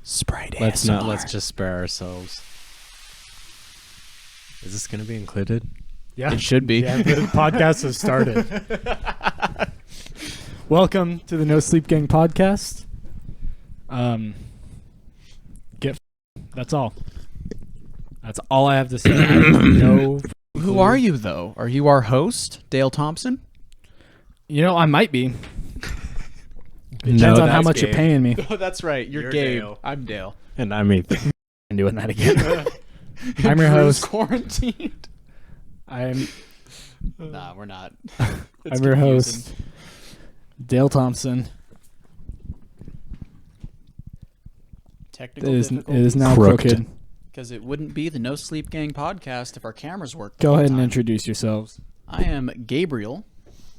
Sprite ASMR. Let's just spare ourselves. Is this going to be included? Yeah. It should be. Yeah, the podcast has started. Welcome to the No Sleep Gang podcast. That's all. That's all I have to say. Who are you, though? Are you our host, Dale Thompson? You know, I might be. Depends on how much Gabe. you're paying me. Oh, that's right. You're Gabe. Dale. I'm Dale. And I'm Ethan. I'm doing that again. I'm your host. Quarantined. I'm Nah, we're not. I'm your host, Dale Thompson. Technical It difficulties. is now Crooked. crooked. Because it wouldn't be the No Sleep Gang podcast if our cameras worked. Go all the ahead and time. introduce yourselves. I am Gabriel.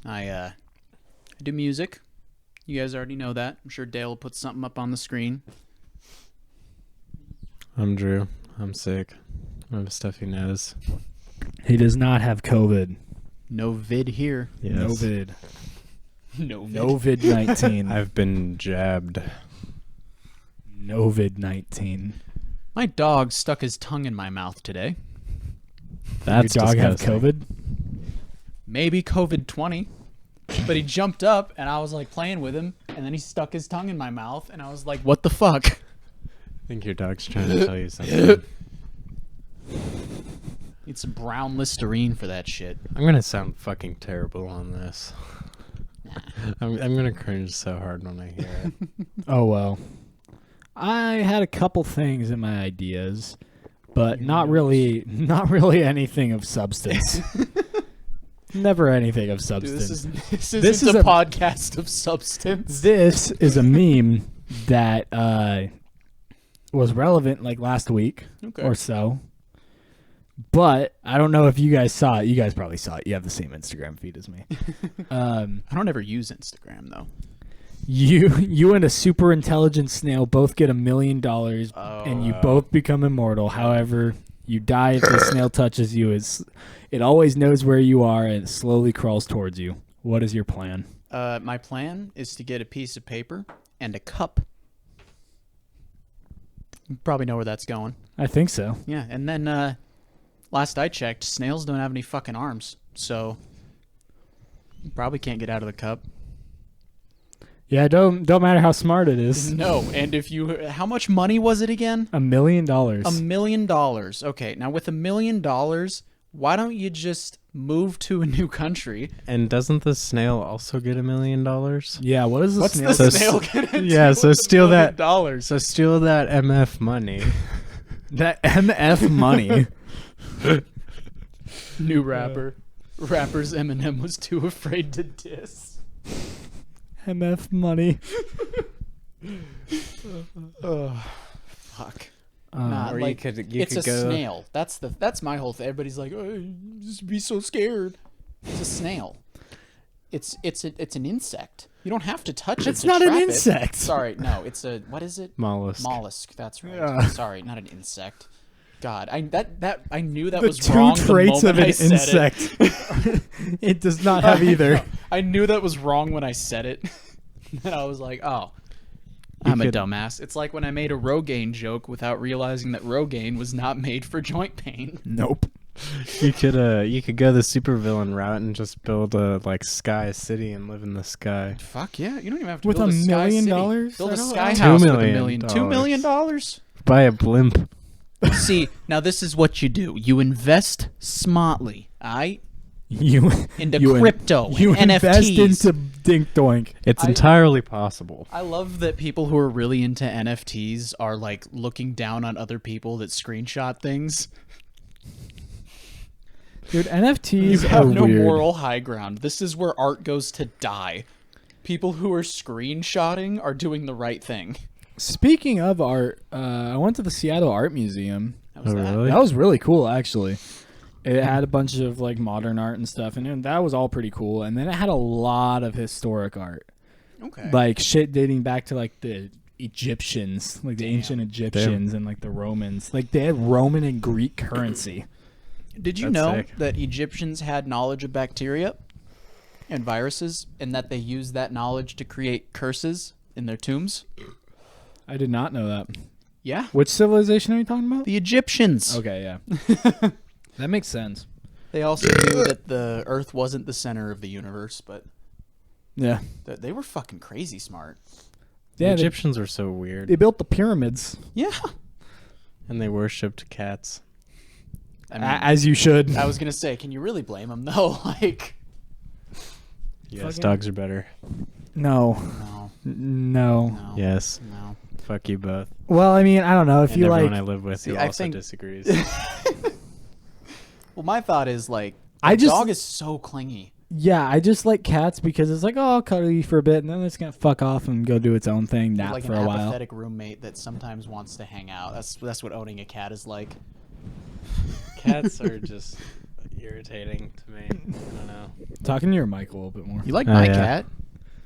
I do music. You guys already know that. I'm sure Dale will put something up on the screen. I'm Drew. I'm sick. I have a stuffy nose. He does not have COVID. No vid here. Yes. No vid. No vid. No vid-19. I've been jabbed. No vid-19. My dog stuck his tongue in my mouth today. That's Your dog disgusting. have COVID? Maybe COVID-20. But he jumped up, and I was, like, playing with him, and then he stuck his tongue in my mouth, and I was like, what the fuck? I think your dog's trying to tell you something. Need some brown Listerine for that shit. I'm going to sound fucking terrible on this. I'm going to cringe so hard when I hear it. Oh, well. I had a couple things in my ideas, but not really anything of substance. Never anything of Dude, substance. this This isn't is a a- podcast of substance. This is a meme that was relevant like last week Okay. or so. But I don't know if you guys saw it. You guys probably saw it. You have the same Instagram feed as me. I don't ever use Instagram, though. You and a super intelligent snail both get $1 million, and you both become immortal. However, you die if the snail touches you. It always knows where you are, and it slowly crawls towards you. What is your plan? My plan is to get a piece of paper and a cup. You probably know where that's going. I think so. Yeah, and then last I checked, snails don't have any fucking arms, so you probably can't get out of the cup. Yeah, don't matter how smart it is. No, and if you, how much money was it again? $1 million. $1 million. Okay, now with $1 million, why don't you just move to a new country? And doesn't the snail also get $1 million? Yeah, what is the What's snail? the snail gonna do? Yeah, so with steal $1 that- million? So steal that MF money. That MF money. New rapper. Rappers Eminem was too afraid to diss. MF money. Fuck. Uh, Nah, or like, you it's could a go. snail. That's my whole thing. Everybody's like, oh, just be so scared. It's a snail. It's an insect. You don't have to touch it. It's to not an trap it. insect. Sorry, no. It's a, what is it? Mollusk. Mollusk. That's right. Yeah. Sorry, not an insect. God, I knew that the was two wrong. traits the of moment an I said insect. It does not have either. I knew that was wrong when I said it. And I was like, oh, I'm a could- dumbass. It's like when I made a Rogaine joke without realizing that Rogaine was not made for joint pain. Nope. You could go the supervillain route and just build a sky city and live in the sky. Fuck yeah! You don't even have to With build $1 a sky million? city. Build a I don't sky know. house with $2 $1 million. million. $2 million. Buy a blimp. See, now this is what you do. You invest smartly, alright? You Into you in- crypto, You and invest NFTs. into Dink Doink. It's I- entirely possible. I love that people who are really into NFTs are like looking down on other people that screenshot things. Dude, NFTs You have are no weird. moral high ground. This is where art goes to die. People who are screenshotting are doing the right thing. Speaking of art, I went to the Seattle Art Museum. How was Oh, that? really? That was really cool, actually. It had a bunch of modern art and stuff, and that was all pretty cool. And then it had a lot of historic art, Okay. like shit dating back to the Egyptians, the Damn. ancient Egyptians and the Romans. Like they had Roman and Greek currency. Did you That's know sick. that Egyptians had knowledge of bacteria and viruses, and that they used that knowledge to create curses in their tombs? I did not know that. Yeah. Which civilization are you talking about? The Egyptians. Okay, yeah. That makes sense. They also knew that the Earth wasn't the center of the universe, but Yeah. they were fucking crazy smart. Yeah, The Egyptians were so weird. they built the pyramids. Yeah. And they worshipped cats. I mean, As you should. I was gonna say, can you really blame them though? Like, Yes, Fucking- dogs are better. No. no, No. no, Yes. no. Fuck you both. Well, I mean, I don't know. If And you everyone like... I live with See, who I also think- disagrees. Well, my thought is like, I a just- dog is so clingy. Yeah, I just like cats because it's like, oh, I'll cuddle you for a bit, and then it's going to fuck off and go do its own thing, nap Like for an a while. apathetic roommate that sometimes wants to hang out. That's what owning a cat is like. Cats are just irritating to me. I don't know. Talking to your mic a little bit more. You like Oh, my yeah. cat?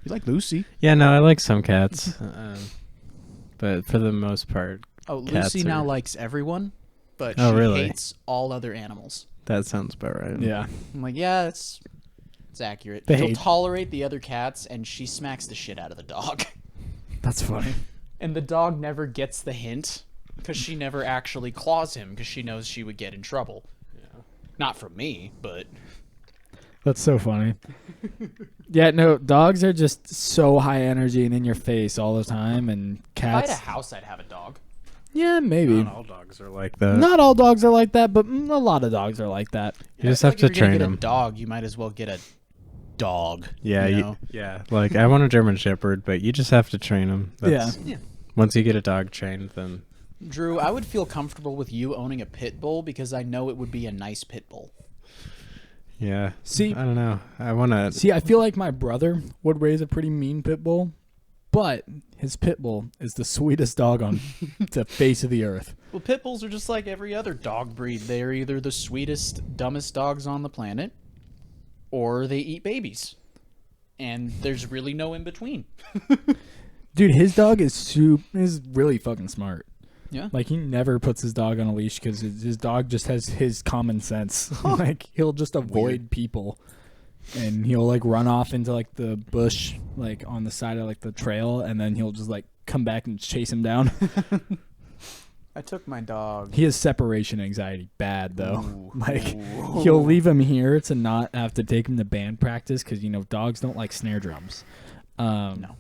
You like Lucy? Yeah, no, I like some cats. But for the most part, Oh, Cats Lucy now are- likes everyone, but Oh, she really? hates all other animals. that sounds about right. Yeah. I'm like, yeah, it's accurate. They She'll hate- tolerate the other cats, and she smacks the shit out of the dog. That's funny. And the dog never gets the hint because she never actually claws him because she knows she would get in trouble. Not from me, but That's so funny. Yeah, no, dogs are just so high energy and in your face all the time, and if I had cats... a house, I'd have a dog. Yeah, maybe. Not all dogs are like that. Not all dogs are like that, but a lot of dogs are like that. You just I have feel to like if you're gonna train get them. a dog, you might as well get a dog. Yeah, you you- know? yeah. Like I want a German Shepherd, but you just have to train them. Yeah. Once you get a dog trained, then Drew, I would feel comfortable with you owning a pit bull because I know it would be a nice pit bull. yeah. See- I don't know. I want to. See, I feel like my brother would raise a pretty mean pit bull, but his pit bull is the sweetest dog on the face of the earth. Well, pit bulls are just like every other dog breed. They're either the sweetest, dumbest dogs on the planet, or they eat babies. And there's really no in between. Dude, his dog is really fucking smart. Yeah. Like, he never puts his dog on a leash because his dog just has his common sense. Like, he'll just avoid people. And he'll, like, run off into, like, the bush, like, on the side of, like, the trail. And then he'll just, like, come back and chase him down. I took my dog. He has separation anxiety bad, though. Ooh. Like, Ooh. he'll leave him here to not have to take him to band practice because, you know, dogs don't like snare drums. No.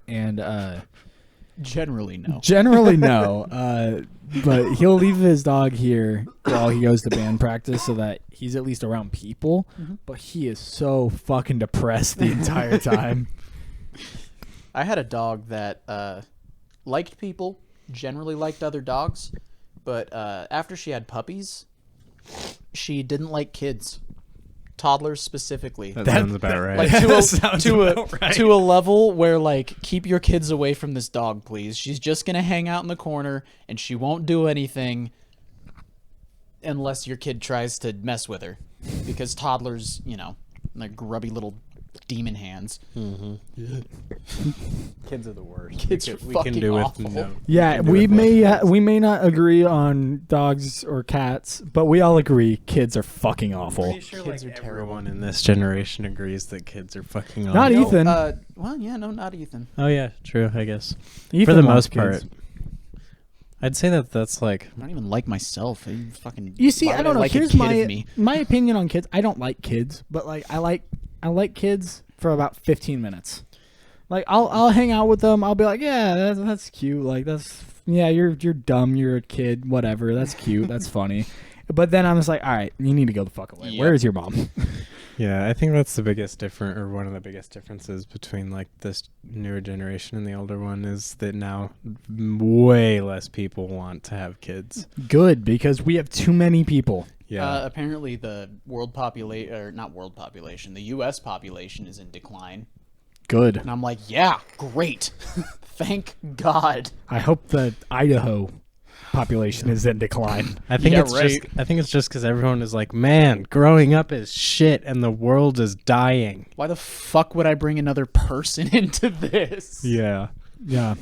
And, Generally, no. generally, no. But he'll leave his dog here while he goes to band practice so that he's at least around people. Mhm. But he is so fucking depressed the entire time. I had a dog that liked people, generally liked other dogs, but after she had puppies, she didn't like kids. Toddlers specifically. That sounds about right. Like That sounds about right. to a level where like keep your kids away from this dog, please. She's just gonna hang out in the corner and she won't do anything unless your kid tries to mess with her, because toddlers, you know, they're grubby little demon hands. Kids are the worst. Kids are fucking awful. Yeah, we may not agree on dogs or cats, but we all agree kids are fucking awful. Pretty sure Kids like are terrible. everyone in this generation agrees that kids are fucking awful. Not Ethan. Well, yeah, no, not Ethan. Oh yeah, true. I guess Ethan for the wants most part, kids. I'd say that's like I don't even like myself. I fucking. You see, why I would don't know. Like a Here's kid of me. my opinion on kids. I don't like kids, but like I like kids for about 15 minutes. Like I'll hang out with them. I'll be like, yeah, that's cute. Like you're dumb. You're a kid. Whatever. That's cute. That's funny. But then I'm just like, all right, you need to go the fuck away. Yep. Where is your mom? yeah. I think that's the biggest difference, or one of the biggest differences between like this newer generation and the older one is that now way less people want to have kids. Good, because we have too many people. Yeah. Apparently, the world population, or not world population, the U.S. population is in decline. Good. And I'm like, yeah, great. Thank God. I hope the Idaho population is in decline. I think Yeah, it's right. just I think it's just because everyone is like, man, growing up is shit and the world is dying. Why the fuck would I bring another person into this? Yeah. Yeah.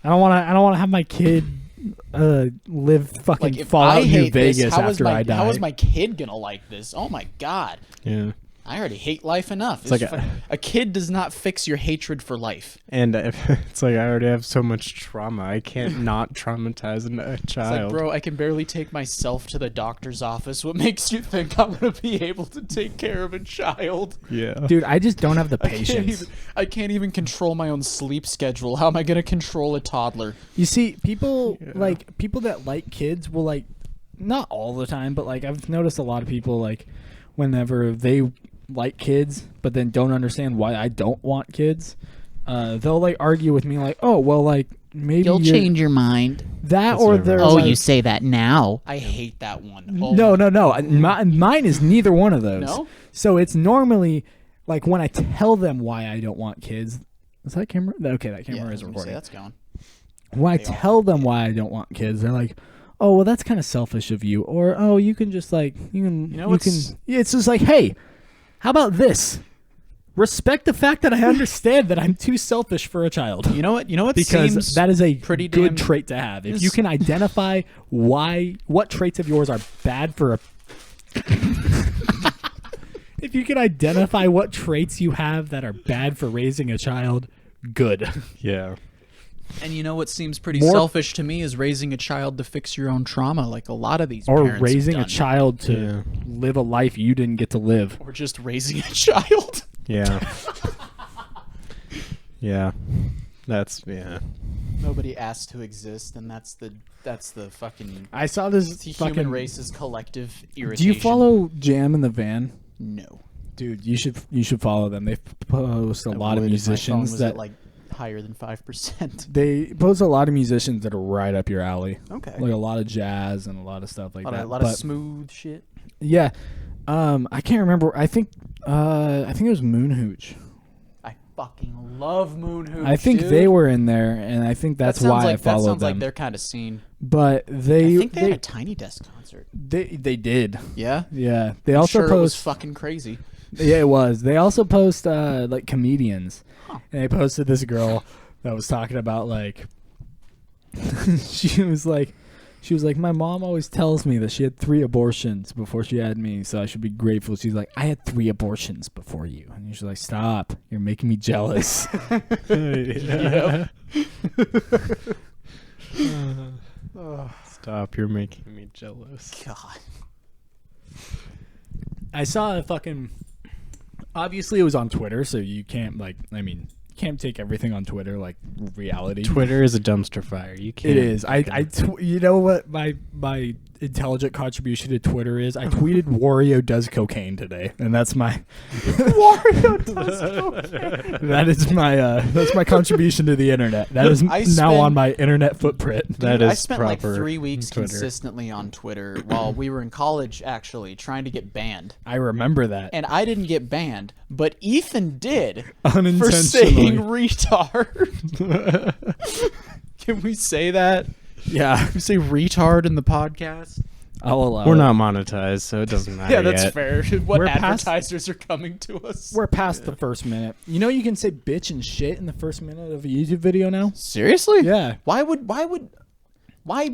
I don't want to have my kid live fucking Like, if Fallout I New hate this, Vegas how is after I die. How is my kid gonna like this? Oh my God. Yeah. I already hate life enough. It's like a kid does not fix your hatred for life. And it's like I already have so much trauma. I can't not traumatize a child. It's like, bro, I can barely take myself to the doctor's office. What makes you think I'm going to be able to take care of a child? Yeah. Dude, I just don't have the patience. I can't even control my own sleep schedule. How am I going to control a toddler? You see, people people that like kids will like, not all the time, but like I've noticed a lot of people like whenever they like kids but then don't understand why I don't want kids, they'll like argue with me like, oh well, like maybe You'll change your mind. that. That's or never they're Oh, like, you say that now. I hate that one. Oh, no mine is neither one of those. No? So it's normally like when I tell them why I don't want kids. Is that camera? Okay, that camera Yeah, is I was gonna say, recording. that's going. When I They all- tell them why I don't want kids, they're like, "Oh, well, that's kind of selfish of you," or "Oh, you can just like It's just like, hey, how about this? Respect the fact that I understand that I'm too selfish for a child. You know what? You know what? Because seems that is a pretty good damn- trait to have. If is- you can identify what traits of yours are bad for a if you can identify what traits you have that are bad for raising a child, good. Yeah. And you know what seems pretty More- selfish to me is raising a child to fix your own trauma, like a lot of these Or parents have raising a done. child to Yeah. live a life you didn't get to live. Or just raising a child. Yeah. Yeah. That's Nobody asked to exist, and that's the fucking I saw this the fucking human race's collective irritation. Do you follow Jam in the Van? No. Dude, you should follow them. They post a lot of My phone musicians was that at, like higher than 5%. they post a lot of musicians that are right up your alley. Okay. Like a lot of jazz and a lot of stuff like that. A lot But, of smooth shit. yeah. I can't remember. I think it was Moon Hooch. I fucking love Moon Hooch. I think dude. they were in there, and I think that's that sounds why like, I followed That sounds them. like their kind of scene. But I they think they had a Tiny Desk concert. they did. Yeah. Yeah. They also Sure, it was post fucking crazy. Yeah, it was. They also post like comedians, Huh. and they posted this girl that was talking about like she was like my mom always tells me that she had 3 abortions before she had me, so I should be grateful. She's like, I had 3 abortions before you, and she's like, stop, you're making me jealous. yeah. Stop, you're making me jealous. God. I saw a fucking. Obviously, it was on Twitter, so you can't can't take everything on Twitter like reality. Twitter is a dumpster fire. You can't. It is. You know what my intelligent contribution to Twitter is? I tweeted Wario does cocaine today, and that's my Wario does cocaine. that's my contribution to the internet. That is I now spent- on my internet footprint. That Dude, I is spent like proper 3 weeks Twitter. consistently on Twitter while we were in college, actually, trying to get banned. I remember that. And I didn't get banned, but Ethan did Unintentionally. for saying retard. Can we say that? Yeah, Can we say retard in the podcast? I'll allow We're it. not monetized, so it doesn't matter Yeah, that's yet. fair. What We're past- advertisers are coming to us? We're past the first minute. You know you can say bitch and shit in the first minute of a YouTube video now? Seriously? Yeah. Why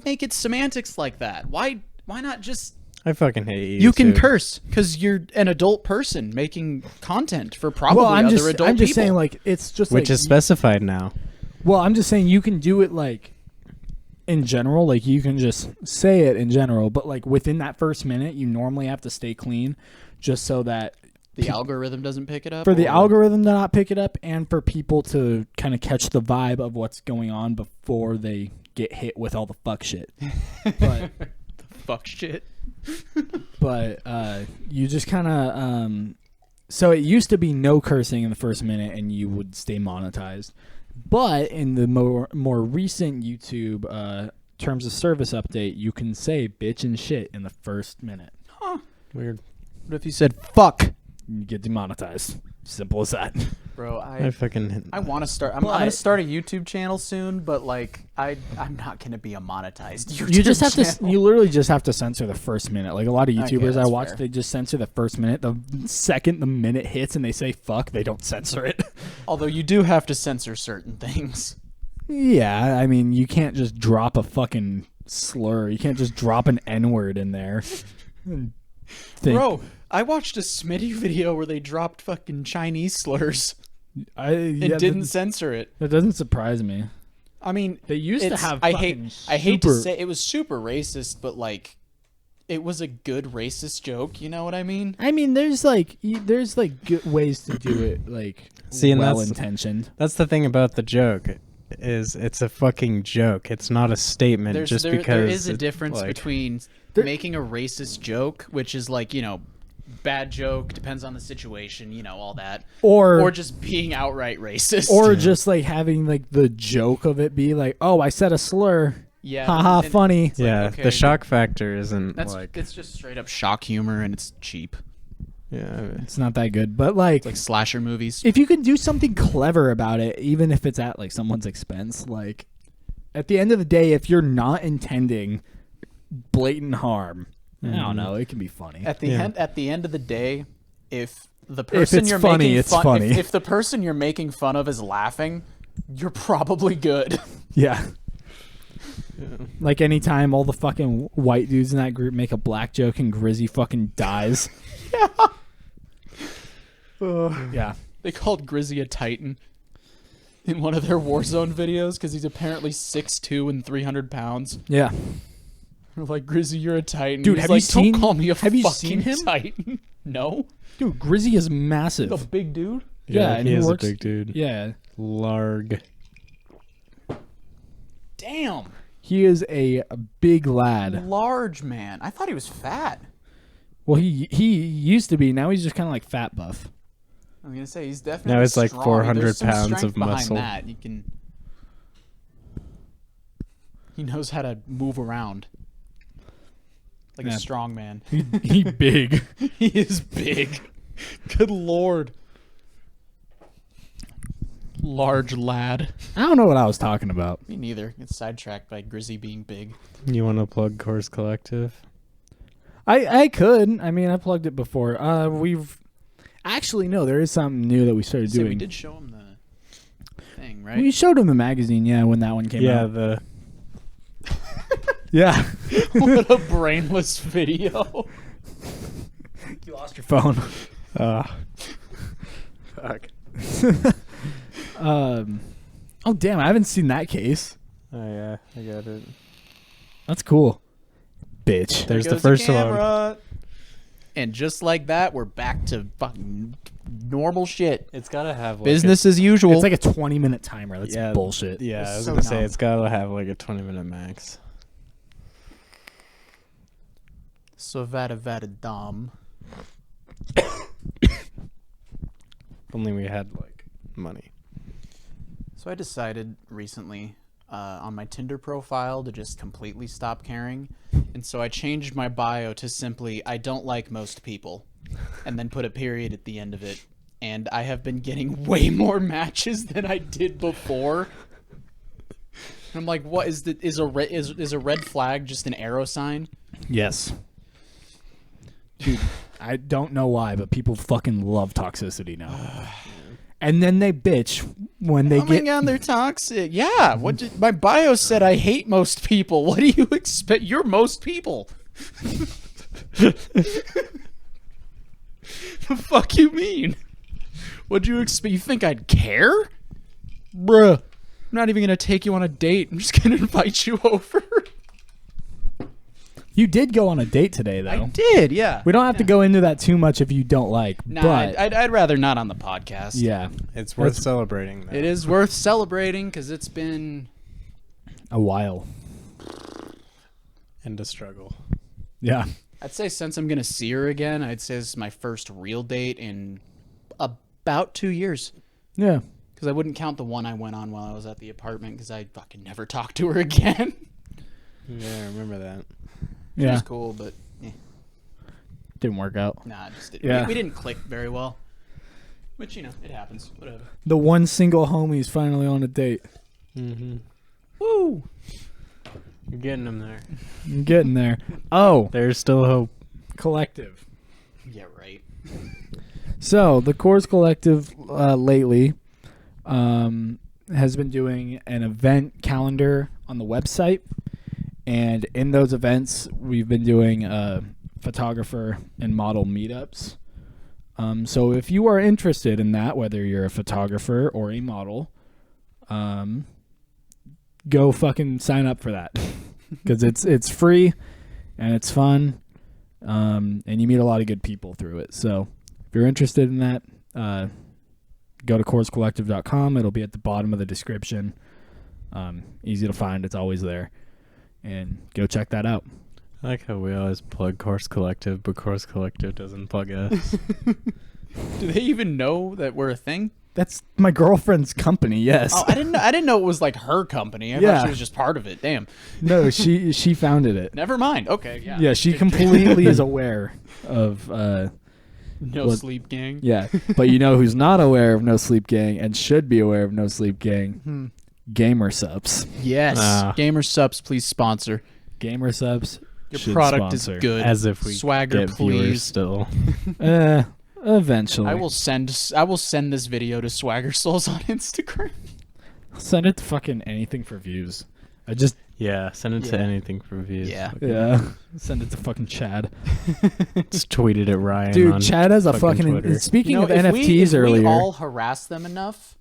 make it semantics like that? Why not just I fucking hate you can YouTube. curse because you're an adult person making content for probably Well, I'm other just adult I'm just people. saying like it's just Which like, is specified now. Well, I'm just saying you can do it like in general, like you can just say it in general, but like within that first minute, you normally have to stay clean just so that the algorithm doesn't pick it up. for the or- algorithm to not pick it up and for people to kind of catch the vibe of what's going on before they get hit with all the fuck shit. But fuck shit. you just kind of so it used to be no cursing in the first minute and you would stay monetized. But in the more recent YouTube terms of service update, you can say bitch and shit in the first minute. Weird. What if you said fuck? You get demonetized. Simple as that. Bro, I fucking. I want to start. I'm gonna start a YouTube channel soon, but like I'm not gonna be a monetized YouTube You just have to. channel. You literally just have to censor the first minute. Like a lot of Okay, YouTubers I that's watch, fair. they just censor the first minute. The second the minute hits and they say fuck, they don't censor it. Although you do have to censor certain things. Yeah, I mean, you can't just drop a fucking slur. You can't just drop an N-word in there. and think- Bro, I watched a Smitty video where they dropped fucking Chinese slurs and didn't censor it. That doesn't surprise me. I mean, They used to have. I hate to say it was super racist, but like, it was a good racist joke. You know what I mean? I mean, there's good ways to do it, like See, and well that's- intentioned. That's the thing about the joke. Is it's a fucking joke. It's not a statement just because there is a it, difference like, between making a racist joke, which is like, bad joke, depends on the situation, all that, or just being outright racist, or just like having like the joke of it be like, oh, I said a slur. yeah, Haha, and funny. it's like, Yeah, okay, the shock factor isn't That's like it's just straight up shock humor, and it's cheap. yeah. It's not that good, but like, It's like slasher movies. if you can do something clever about it, even if it's at like someone's expense, like at the end of the day, if you're not intending blatant harm, I don't know, it can be funny. At the Yeah. end of the day, if the If person it's you're funny, making it's fun, funny. If the person you're making fun of is laughing, you're probably good. Yeah. Like anytime all the fucking white dudes in that group make a black joke and Grizzy fucking dies. Yeah. They called Grizzy a Titan in one of their Warzone videos because he's apparently 6'2" and 300 pounds. Yeah. They're like, Grizzy, you're a Titan. Dude, He's have like, you seen- Don't call me a have you fucking seen him? Titan. No. Dude, Grizzy is massive. The big dude. Yeah, and he he is works- a big dude. Yeah. Larg. Damn. He is a big lad. Large man. I thought he was fat. Well, he used to be. Now he's just kind of like fat buff. I was gonna say he's definitely. Now he's like strong. 400 There's some pounds strength of behind muscle. That. He knows how to move around like Yeah. a strong man. He big. He is big. Good lord. Large lad. I don't know what I was talking about. Me neither. It's sidetracked by Grizzy being big. You want to plug Course Collective? I could. I mean, I plugged it before. We've actually no. There is something new that we started So doing. we did show him the thing, right? We showed him the magazine, yeah, when that one came Yeah, out. the Yeah. What a brainless video. You lost your phone. fuck. Oh damn! I haven't seen that case. Oh yeah, I got it. That's cool. Bitch. There's the Goes first one. camera. And just like that, we're back to fucking normal shit. It's gotta have like Business as usual. It's like a 20-minute timer. That's Yeah, bullshit. Yeah, It's I was so gonna say dumb. it's gotta have like a 20-minute max. So vada dom. If only we had like money. So I decided recently on my Tinder profile to just completely stop caring. And so I changed my bio to simply, I don't like most people. And then put a period at the end of it. And I have been getting way more matches than I did before. And I'm like, what is is a red flag just an arrow sign? Yes. Dude, I don't know why, but people fucking love toxicity now. And then they bitch when they Oh my get. god, they're toxic. Yeah, my bio said I hate most people. What do you expect? You're most people. The fuck you mean? What'd you expect? You think I'd care? Bruh. I'm not even gonna take you on a date. I'm just gonna invite you over. You did go on a date today, though. I did, yeah. We don't have to go into that too much if you don't like. Nah, but I'd rather not on the podcast. yeah, It's worth That's- celebrating. Though. It is worth celebrating because it's been a while. And a struggle. Yeah. I'd say since I'm gonna see her again, I'd say this is my first real date in about 2 years. Yeah. Because I wouldn't count the one I went on while I was at the apartment because I fucking never talked to her again. Yeah, I remember that. She Yeah. was cool, but Didn't work out. nah, it just didn't. Yeah. We didn't click very well. Which, it happens. Whatever. The one single homie's finally on a date. Mm-hmm. Woo! You're getting them there. I'm getting there. Oh, There's still hope. collective. Yeah, right. So the Coors Collective lately has been doing an event calendar on the website, and in those events we've been doing photographer and model meetups. So if you are interested in that, whether you're a photographer or a model, go fucking sign up for that because it's free and it's fun, and you meet a lot of good people through it. So if you're interested in that, go to CourseCollective.com. It'll be at the bottom of the description. Easy to find. It's always there. And go check that out. I like how we always plug Course Collective, but Course Collective doesn't plug us. Do they even know that we're a thing? That's my girlfriend's company, yes. Oh, I didn't know it was like her company. I thought she was just part of it. Damn. No, she founded it. Never mind. Okay, yeah. Yeah, she completely is aware of No Sleep Gang. Yeah, but you know who's not aware of No Sleep Gang and should be aware of No Sleep Gang? Gamer Subs. Yes. Gamer Subs, please sponsor. Gamer Subs. Your product is good. As if we Swagger, get viewers please. still. Eventually. I will send this video to Swagger Souls on Instagram. Send it to fucking anything for views. Send it to anything for views. Yeah. Send it to fucking Chad. Just tweeted at Ryan. Dude, on Chad has a fucking fucking. Twitter. Speaking of if NFTs if earlier. we all harass them enough,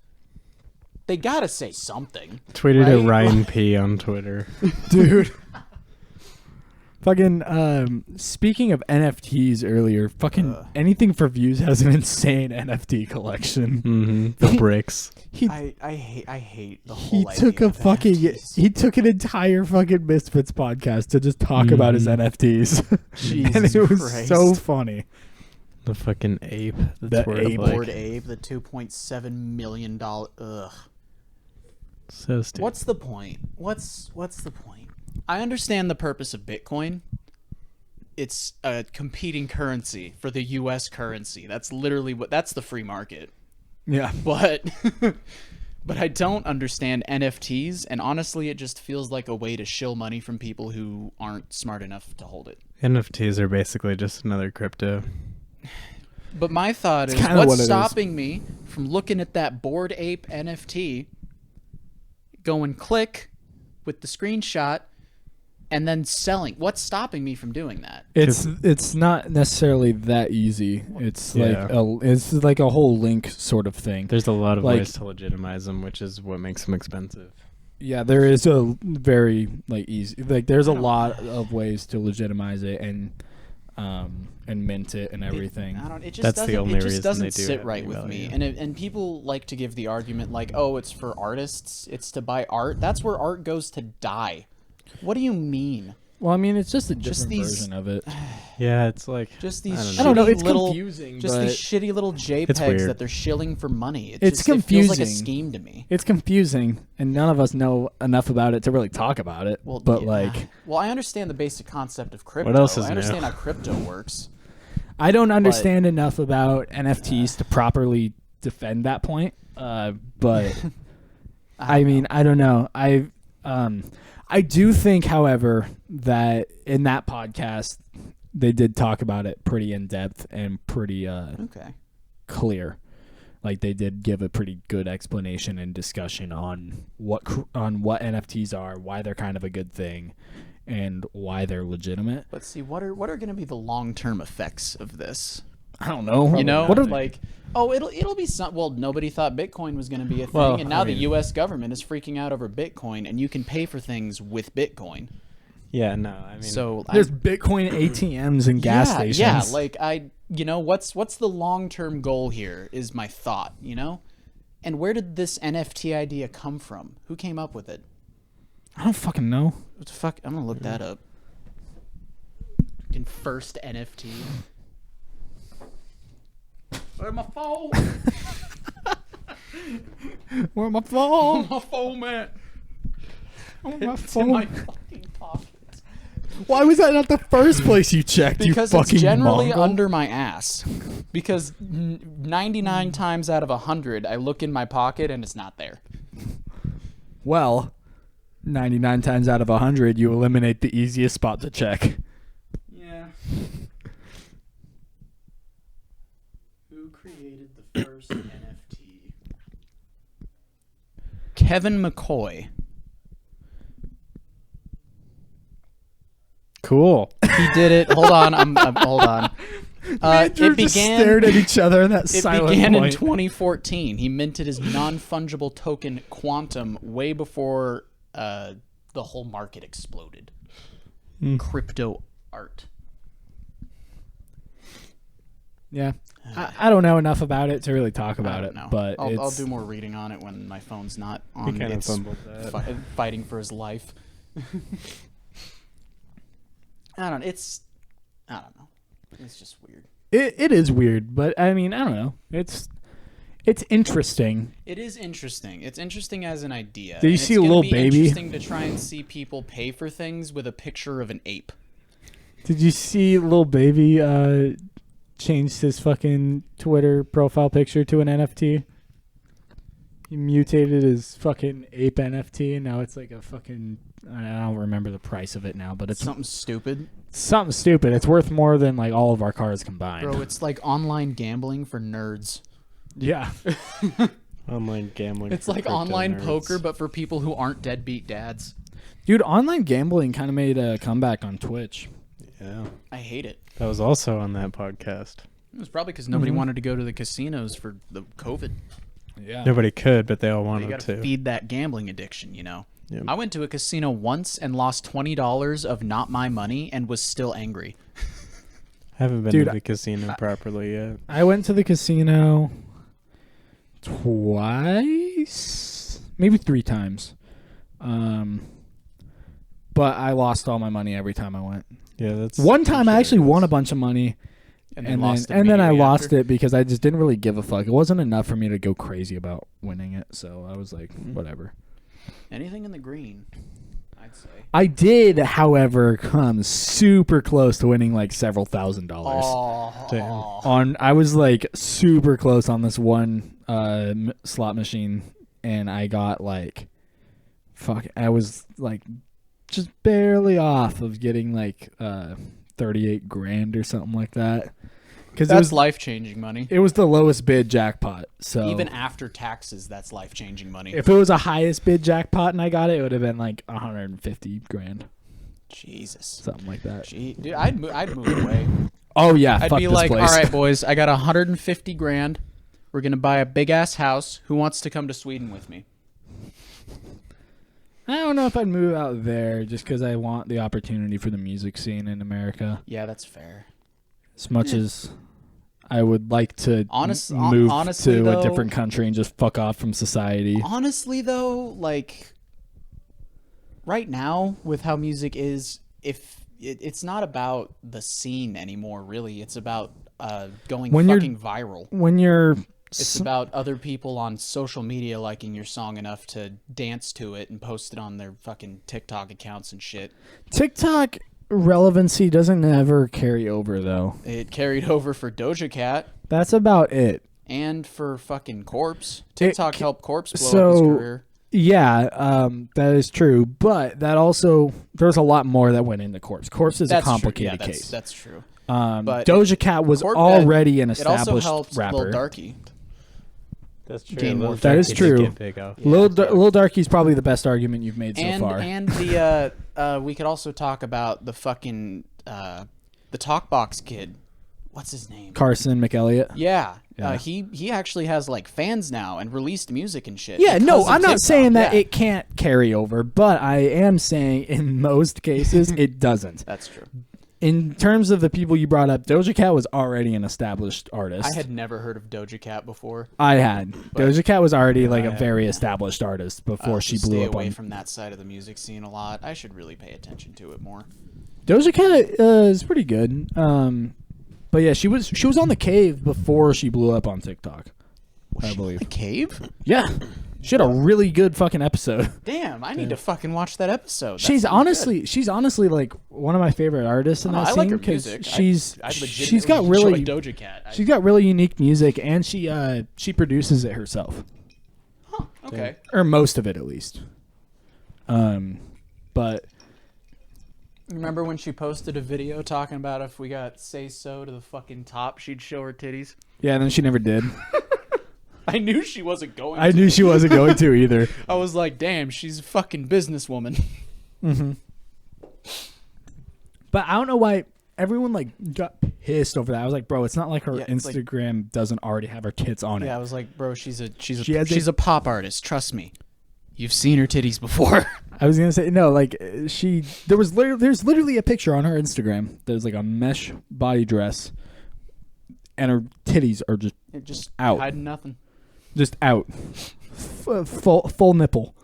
they gotta say something. Tweeted right? at Ryan P on Twitter. Dude. Fucking, speaking of NFTs earlier, fucking anything for views has an insane NFT collection. Mm-hmm. The bricks. I hate the whole He took idea a of fucking NFTs. he took an entire fucking Misfits podcast to just talk about his NFTs. Jesus and it was Christ. so funny. The fucking ape. The ape. Bored Abe, the $2.7 million. Ugh. So stupid. What's the point? What's the point? I understand the purpose of Bitcoin. It's a competing currency for the U.S. currency. That's literally that's the free market. Yeah. But but I don't understand NFTs, and honestly, it just feels like a way to shill money from people who aren't smart enough to hold it. NFTs are basically just another crypto. But my thought is, kinda what what's it is. stopping me from looking at that Bored Ape NFT, going click with the screenshot, and then selling? What's stopping me from doing that? It's not necessarily that easy. It's Yeah. like a whole link sort of thing. There's a lot of Like- ways to legitimize them, which is what makes them expensive. Yeah, there is a very easy there's a lot of ways to legitimize it and mint it and everything. It just That's the doesn't, only it just reason doesn't they do sit have right any with me. value. And people like to give the argument like, oh, it's for artists. It's to buy art. That's where art goes to die. What do you mean? Well, I mean, it's just a different these- version of it. Yeah, it's like Just these I don't know. shitty It's little, confusing, just but these shitty little It's JPEGs weird. that they're shilling for money. It's It feels like a confusing. scheme to me. It's confusing, and none of us know enough about it to really talk about it. Well, but yeah. Well, I understand the basic concept of crypto. What else is I understand new? how crypto works. I don't understand enough about NFTs to properly defend that point. But I mean, I don't know. I do think, however, that in that podcast they did talk about it pretty in depth and pretty Okay. clear. Like they did give a pretty good explanation and discussion on what NFTs are, why they're kind of a good thing, and why they're legitimate. But see, what are going to be the long-term effects of this? I don't know. You know, what are like, oh, it'll be some. Well, nobody thought Bitcoin was going to be a thing, Well, and now I the mean- U.S. government is freaking out over Bitcoin, and you can pay for things with Bitcoin. Yeah, no, I mean, So there's Bitcoin ATMs and gas stations. Yeah, like what's the long-term goal here? Is my thought, And where did this NFT idea come from? Who came up with it? I don't fucking know. What the fuck? I'm gonna look that up. In first NFT. Where's my phone? Where my phone? My phone, man. Where my It's in my phone? fucking pocket. Why was that not the first place you checked? Because you it's fucking generally Mongol? under my ass. Because 99 times out of 100, I look in my pocket and it's not there. Well, 99 times out of 100, you eliminate the easiest spot to check. Yeah. Who created the first NFT? Kevin McCoy. cool. He did it. Hold on. Hold on. It just stared at each other in that It silent began in point. 2014. He minted his non-fungible token Quantum way before the whole market exploded. Crypto art. Yeah. I don't know enough about it to really talk about it, No. but I'll do more reading on it when my phone's not on. He kind of It's fumbled that. fighting for his life. I don't know. It's just weird. It is weird, but I mean, I don't know. It's interesting. It is interesting. It's interesting as an idea. Did you and see it's a gonna little be baby? Interesting to try and see people pay for things with a picture of an ape. Did you see Lil Baby changed his fucking Twitter profile picture to an NFT? He mutated his fucking ape NFT, and now it's like a fucking... I don't remember the price of it now, but it's Something stupid. something stupid. It's worth more than like all of our cars combined. Bro, it's like online gambling for nerds. Yeah. Online gambling. It's for like crypto online nerds. poker, but for people who aren't deadbeat dads. Dude, online gambling kind of made a comeback on Twitch. Yeah, I hate it. that was also on that podcast. It was probably because nobody wanted to go to the casinos for the COVID. Yeah. Nobody could, but they all You wanted got to to. feed that gambling addiction, you know. Yep. I went to a casino once and lost $20 of not my money and was still angry. Haven't been Dude, to the casino properly yet. I went to the casino twice, maybe 3 times. But I lost all my money every time I went. Yeah, that's One time I sure actually it won is. a bunch of money, And and lost it then I immediately lost after. it because I just didn't really give a fuck. It wasn't enough for me to go crazy about winning it, so I was like, whatever. Anything in the green, I'd say. I did, however, come super close to winning like several $1,000s. Oh, I was like super close on this one slot machine, and I got like, I was like just barely off of getting like 38 grand or something like that. Because that's life-changing money. it was the lowest bid jackpot. So Even after taxes, that's life-changing money. if it was a highest bid jackpot and I got it, it would have been like 150 grand, Jesus. something like that. Dude, I'd move away. Oh yeah, I'd fuck be this like, place. all right, boys, I got 150 grand. We're going to buy a big-ass house. Who wants to come to Sweden with me? I don't know if I'd move out there just because I want the opportunity for the music scene in America. Yeah, that's fair. As much as I would like to Honestly, move to though, a different country and just fuck off from society. Honestly, though, like, right now, with how music is, it's not about the scene anymore, really. It's about going When you're- fucking viral. When you're It's about other people on social media liking your song enough to dance to it and post it on their fucking TikTok accounts and shit. TikTok relevancy doesn't ever carry over though. It carried over for Doja Cat That's about it. and for fucking Corpse. TikTok helped Corpse blow up his so- career. Yeah, that is true. But that also there's a lot more that went into Corpse. Corpse is That's a complicated true. Yeah, case. That's true. But but Doja Cat was already an It also established helped rapper. Lil Darky. That's true. Gain more That is Darky did true. get big off. Lil Darky's probably the best argument you've made so far. And we could also talk about the fucking the Talkbox kid. What's his name? Carson McElliott. Yeah. Yeah. He actually has like fans now and released music and shit. Yeah, no, because of I'm not TikTok. saying that Yeah, it can't carry over, but I am saying in most cases it doesn't. That's true. In terms of the people you brought up, Doja Cat was already an established artist. I had never heard of Doja Cat before. I had. Doja Cat was already like a I very established artist before she blew stay up away on. from that side of the music scene a lot. I should really pay attention to it more. Doja Cat is pretty good. But yeah, she was on the Cave before she blew up on TikTok. I believe. The Cave? Yeah. She had a really good fucking episode. Damn, I need to fucking watch that episode. That She's sounds good. honestly like one of my favorite artists in that I scene like her 'cause music. she's I she's got really enjoy Doja Cat. she's got really unique music, and she produces it herself, Okay. or most of it at least. But Remember when she posted a video talking about if we got Say So to the fucking top, she'd show her titties? yeah, then she never did. I knew she wasn't going I to. knew she wasn't going to either. I was like, damn, she's a fucking businesswoman. But I don't know why everyone like got pissed over that. I was like, bro, it's not like her Yeah, it's like- Instagram doesn't already have her tits on it. Yeah, I was like, bro, she's She has a pop artist. Trust me, you've seen her titties before. I was gonna say no, like there's literally a picture on her Instagram. There's like a mesh body dress, and her titties are just out. hiding nothing. just out, full nipple.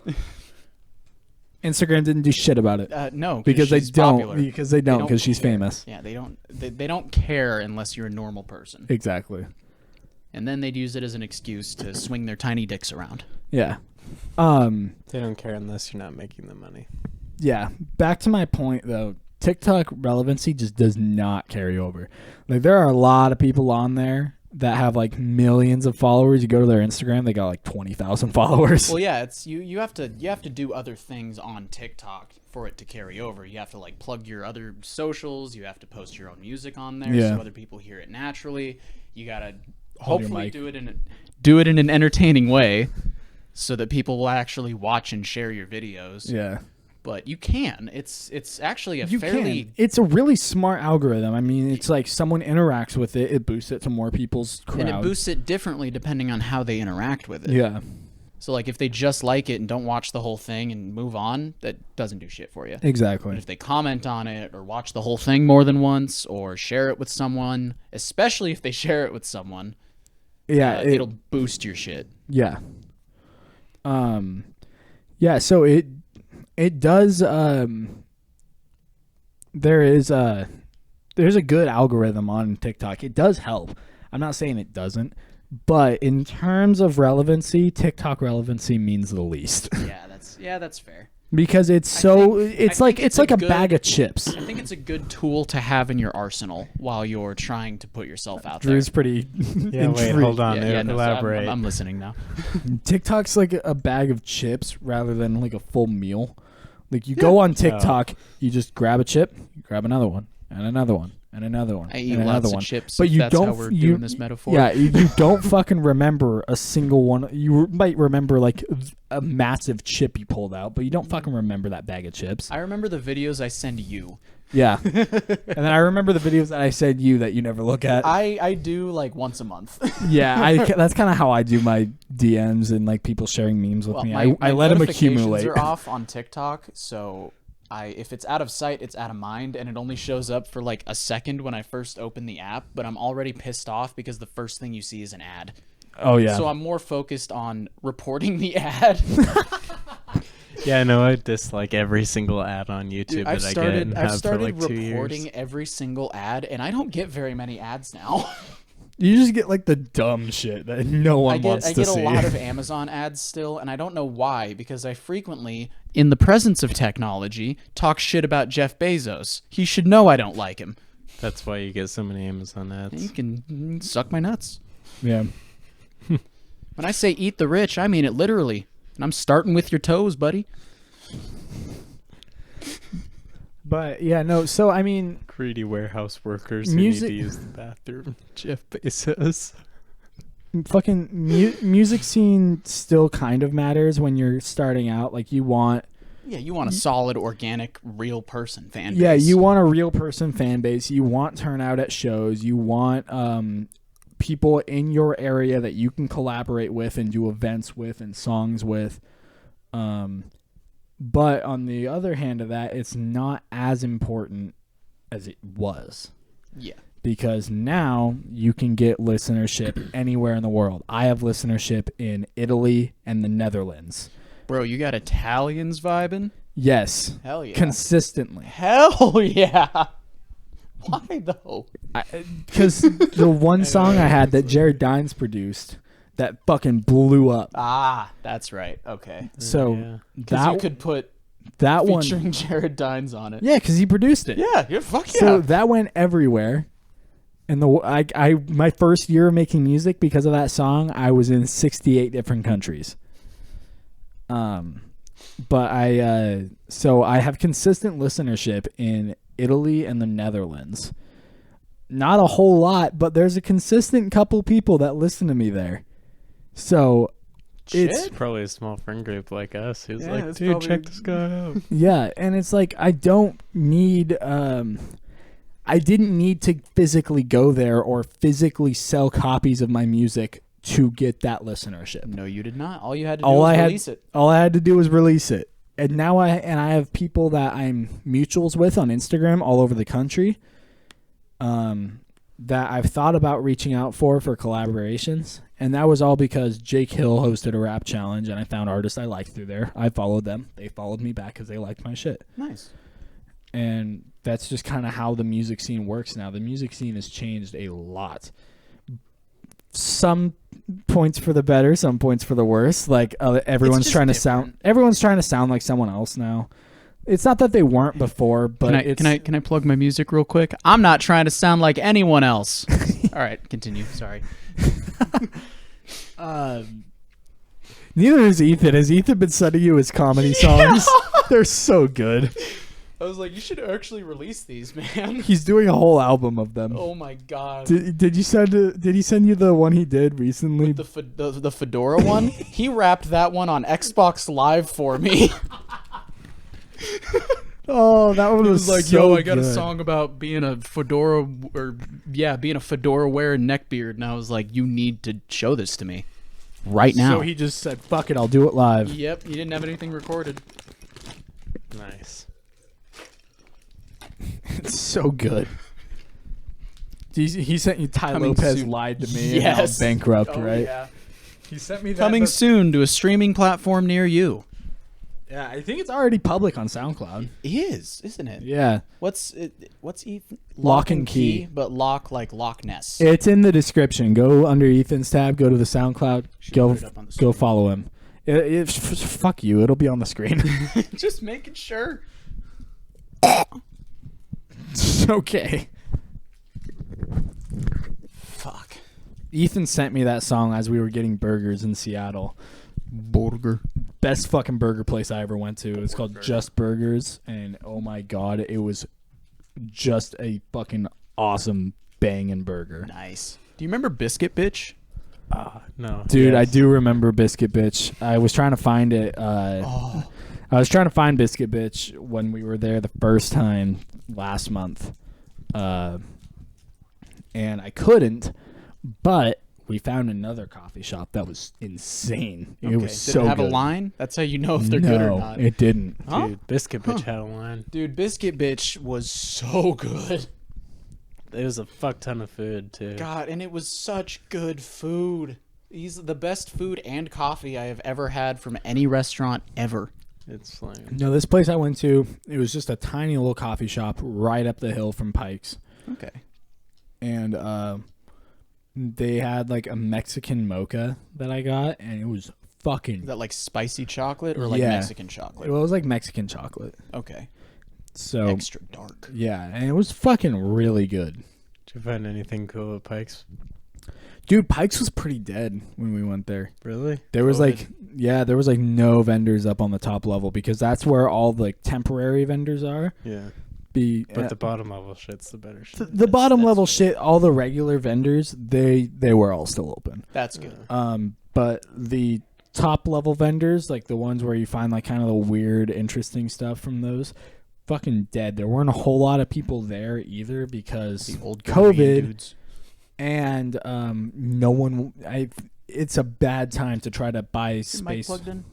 Instagram didn't do shit about it. No, because they she's don't. popular. Because they don't. Because she's care. famous. Yeah, they don't. They don't care unless you're a normal person. Exactly. And then they'd use it as an excuse to swing their tiny dicks around. Yeah. They don't care unless you're not making the money. Yeah. Back to my point though. TikTok relevancy just does not carry over. Like there are a lot of people on there that have like millions of followers. You go to their Instagram, they got like 20,000 followers. Well, yeah, it's you have to do other things on TikTok for it to carry over. You have to like plug your other socials. You have to post your own music on there so other people hear it naturally. You gotta hopefully do it in an entertaining way, so that people will actually watch and share your videos. Yeah. But you can. It's actually It's a really smart algorithm. I mean, it's like someone interacts with it, it boosts it to more people's crowd. and it boosts it differently depending on how they interact with it. Yeah. So like if they just like it and don't watch the whole thing and move on, that doesn't do shit for you. Exactly. But if they comment on it or watch the whole thing more than once or share it with someone, especially if they share it with someone, Yeah, it'll boost your shit. Yeah. Yeah, so it does there's a good algorithm on TikTok. It does help. I'm not saying it doesn't, but in terms of relevancy, TikTok relevancy means the least. That's fair. Because it's like a bag of chips. I think it's a good tool to have in your arsenal while you're trying to put yourself out there. Drew's pretty Yeah, wait, intrigued. hold on. No, so Elaborate. I'm listening now. TikTok's like a bag of chips rather than like a full meal. Like you go on TikTok, you just grab a chip, you grab another one, and another one, and another one, I eat and lots another of one. chips. But if you that's don't. how we're doing this metaphor. Yeah, you don't fucking remember a single one. You might remember like a massive chip you pulled out, but you don't fucking remember that bag of chips. I remember the videos I send you. Yeah, and then I remember the videos that I send you that you never look at. I do like once a month. Yeah, that's kind of how I do my DMs and like people sharing memes with me. I let them accumulate. Are off on TikTok, so if it's out of sight, it's out of mind, and it only shows up for like a second when I first open the app. But I'm already pissed off because the first thing you see is an ad. Oh yeah. So I'm more focused on reporting the ad. Yeah, no, I dislike every single ad on YouTube Dude, that I get and I've have started for like 2 years. reporting every single ad, and I don't get very many ads now. You just get like the dumb shit that no one wants to see. I get a lot of Amazon ads still, and I don't know why, because I frequently, in the presence of technology, talk shit about Jeff Bezos. He should know I don't like him. That's why you get so many Amazon ads. You can suck my nuts. Yeah. When I say eat the rich, I mean it literally. And I'm starting with your toes, buddy. But yeah, no. So I mean, Greedy warehouse workers Music- who need to use the bathroom. Jeff Bezos. fucking music scene still kind of matters when you're starting out. Like you want, Yeah, you want a solid, organic, real person fan base. yeah, you want a real person fan base. You want turnout at shows. You want people in your area that you can collaborate with and do events with and songs with. But on the other hand of that, it's not as important as it was. Yeah. Because now you can get listenership anywhere in the world. I have listenership in Italy and the Netherlands. Bro, you got Italians vibing? Yes. Hell yeah. Consistently. Hell yeah. Why though? Because the one song I had that Jared Dines produced that fucking blew up. Ah, that's right. Okay. So Yeah. Because you could put that one. featuring Jared Dines on it. Yeah, because he produced it. Yeah, fuck yeah. So that went everywhere. And I my first year of making music, because of that song, I was in 68 different countries. But so I have consistent listenership in Italy and the Netherlands. Not a whole lot, but there's a consistent couple people that listen to me there. So It's probably a small friend group like us who's Yeah, like, it's dude, probably- check this guy out. Yeah, and it's like I don't need I didn't need to physically go there or physically sell copies of my music to get that listenership. No, you did not. All you had to do was release it. All I had to do was release it. And now I have people that I'm mutuals with on Instagram all over the country. That I've thought about reaching out for collaborations. And that was all because Jake Hill hosted a rap challenge and I found artists I liked through there. I followed them. They followed me back because they liked my shit. Nice. And that's just kind of how the music scene works now. The music scene has changed a lot. Some points for the better, some points for the worse. Like everyone's just trying to different. sound like someone else now. It's not that they weren't before, but Can I plug my music real quick? I'm not trying to sound like anyone else. All right, continue. Sorry. Neither is Ethan. Has Ethan been sending you his comedy songs? They're so good. I was like, you should actually release these, man. He's doing a whole album of them. Oh my god. Did he send you the one he did recently? The Fedora one? He wrapped that one on Xbox Live for me. Oh, that one was like, so yo, I got a good. song about being a fedora being a fedora wearing neckbeard, and I was like, you need to show this to me right now. So he just said, "Fuck it, I'll do it live." Yep, he didn't have anything recorded. Nice. It's so good. He sent you Ty Coming Lopez soon. lied to me. Yes. And I'm bankrupt, Oh, right? yeah. He sent me that. Coming soon to a streaming platform near you. Yeah, I think it's already public on SoundCloud. Isn't it? Yeah, What's Ethan? Lock and Key. But lock like Loch Ness. it's in the description. Go under Ethan's tab. Go to the SoundCloud. Go put it up on the go screen. follow him. Fuck you. It'll be on the screen. Just making sure. Okay. Fuck. Ethan sent me that song as we were getting burgers in Seattle. Burger. Best fucking burger place I ever went to. It's called Just Burgers, and oh my god, it was just a fucking awesome banging burger. Nice. Do you remember Biscuit Bitch? No. Dude, I Yes. do remember Biscuit Bitch. I was trying to find it. I was trying to find Biscuit Bitch when we were there the first time last month, and I couldn't. But we found another coffee shop that was insane. It was Did so it have good. a line? That's how you know if they're no, good or not. it didn't. Huh? Dude, Biscuit Bitch had a line. Dude, Biscuit Bitch was so good. It was a fuck ton of food, too. God, and it was such good food. He's the best food and coffee I have ever had from any restaurant ever. It's flame. No, this place I went to, it was just a tiny little coffee shop right up the hill from Pike's. Okay. And they had like a Mexican mocha that I got, and it was fucking. Is that like spicy chocolate or like Yeah. Mexican chocolate? It was like Mexican chocolate. Okay. So Extra dark. yeah, and it was fucking really good. Did you find anything cool at Pike's? Dude, Pike's was pretty dead when we went there. Really? There was COVID? there was like no vendors up on the top level because that's where all the like temporary vendors are. Yeah. But the bottom level shit's the better shit. the bottom that's level good. shit, all the regular vendors, they were all still open. That's good. But the top level vendors, like the ones where you find like kind of the weird, interesting stuff from those, fucking dead. There weren't a whole lot of people there either because The old Korean COVID dudes. and no one. It's a bad time to try to buy Is your mic space. plugged in?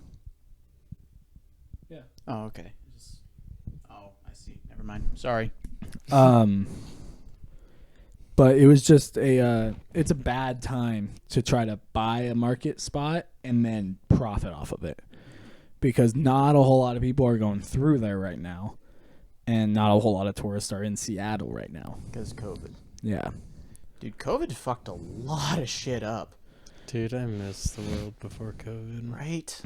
Yeah. Oh, okay. Oh, I see. Never mind. Sorry. But it was just it's a bad time to try to buy a market spot and then profit off of it because not a whole lot of people are going through there right now, and not a whole lot of tourists are in Seattle right now. Because COVID. Yeah. Dude, COVID fucked a lot of shit up. Dude, I miss the world before COVID. Right?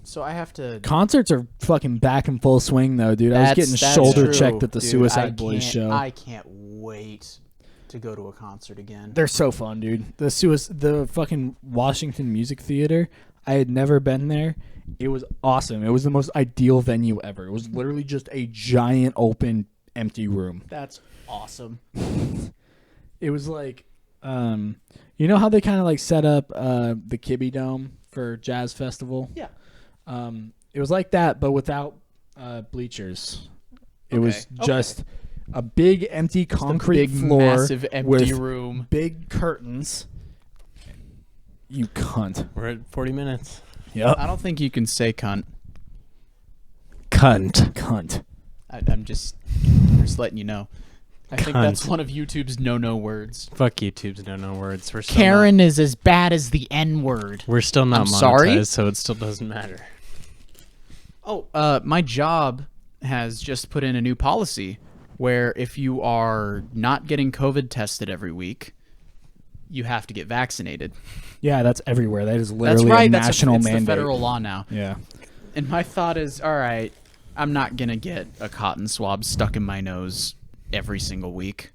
So I have to... Concerts are fucking back in full swing though, dude. I was getting That's shoulder true. checked at the Dude, Suicide Boys can't- show. I can't wait to go to a concert again. They're so fun, dude. The fucking Washington Music Theater. I had never been there. It was awesome. It was the most ideal venue ever. It was literally just a giant open empty room. That's awesome. It was like you know how they kind of like set up the Kibbe Dome for Jazz Festival. Yeah. It was like that, but without bleachers. It was just a big empty concrete floor, massive empty with room, big curtains. You cunt. We're at 40 minutes. Yep. I don't think you can say cunt. Cunt. I'm just letting you know. I think that's one of YouTube's no words. Fuck YouTube's no words. We're still Karen is as bad as the N word. We're still not I'm monetized, sorry? so it still doesn't matter. Oh, my job has just put in a new policy where if you are not getting COVID tested every week, you have to get vaccinated. Yeah, that's everywhere. That is That's literally right. a That's national it's mandate. the federal law now. Yeah. And my thought is, all right, I'm not gonna get a cotton swab stuck in my nose every single week.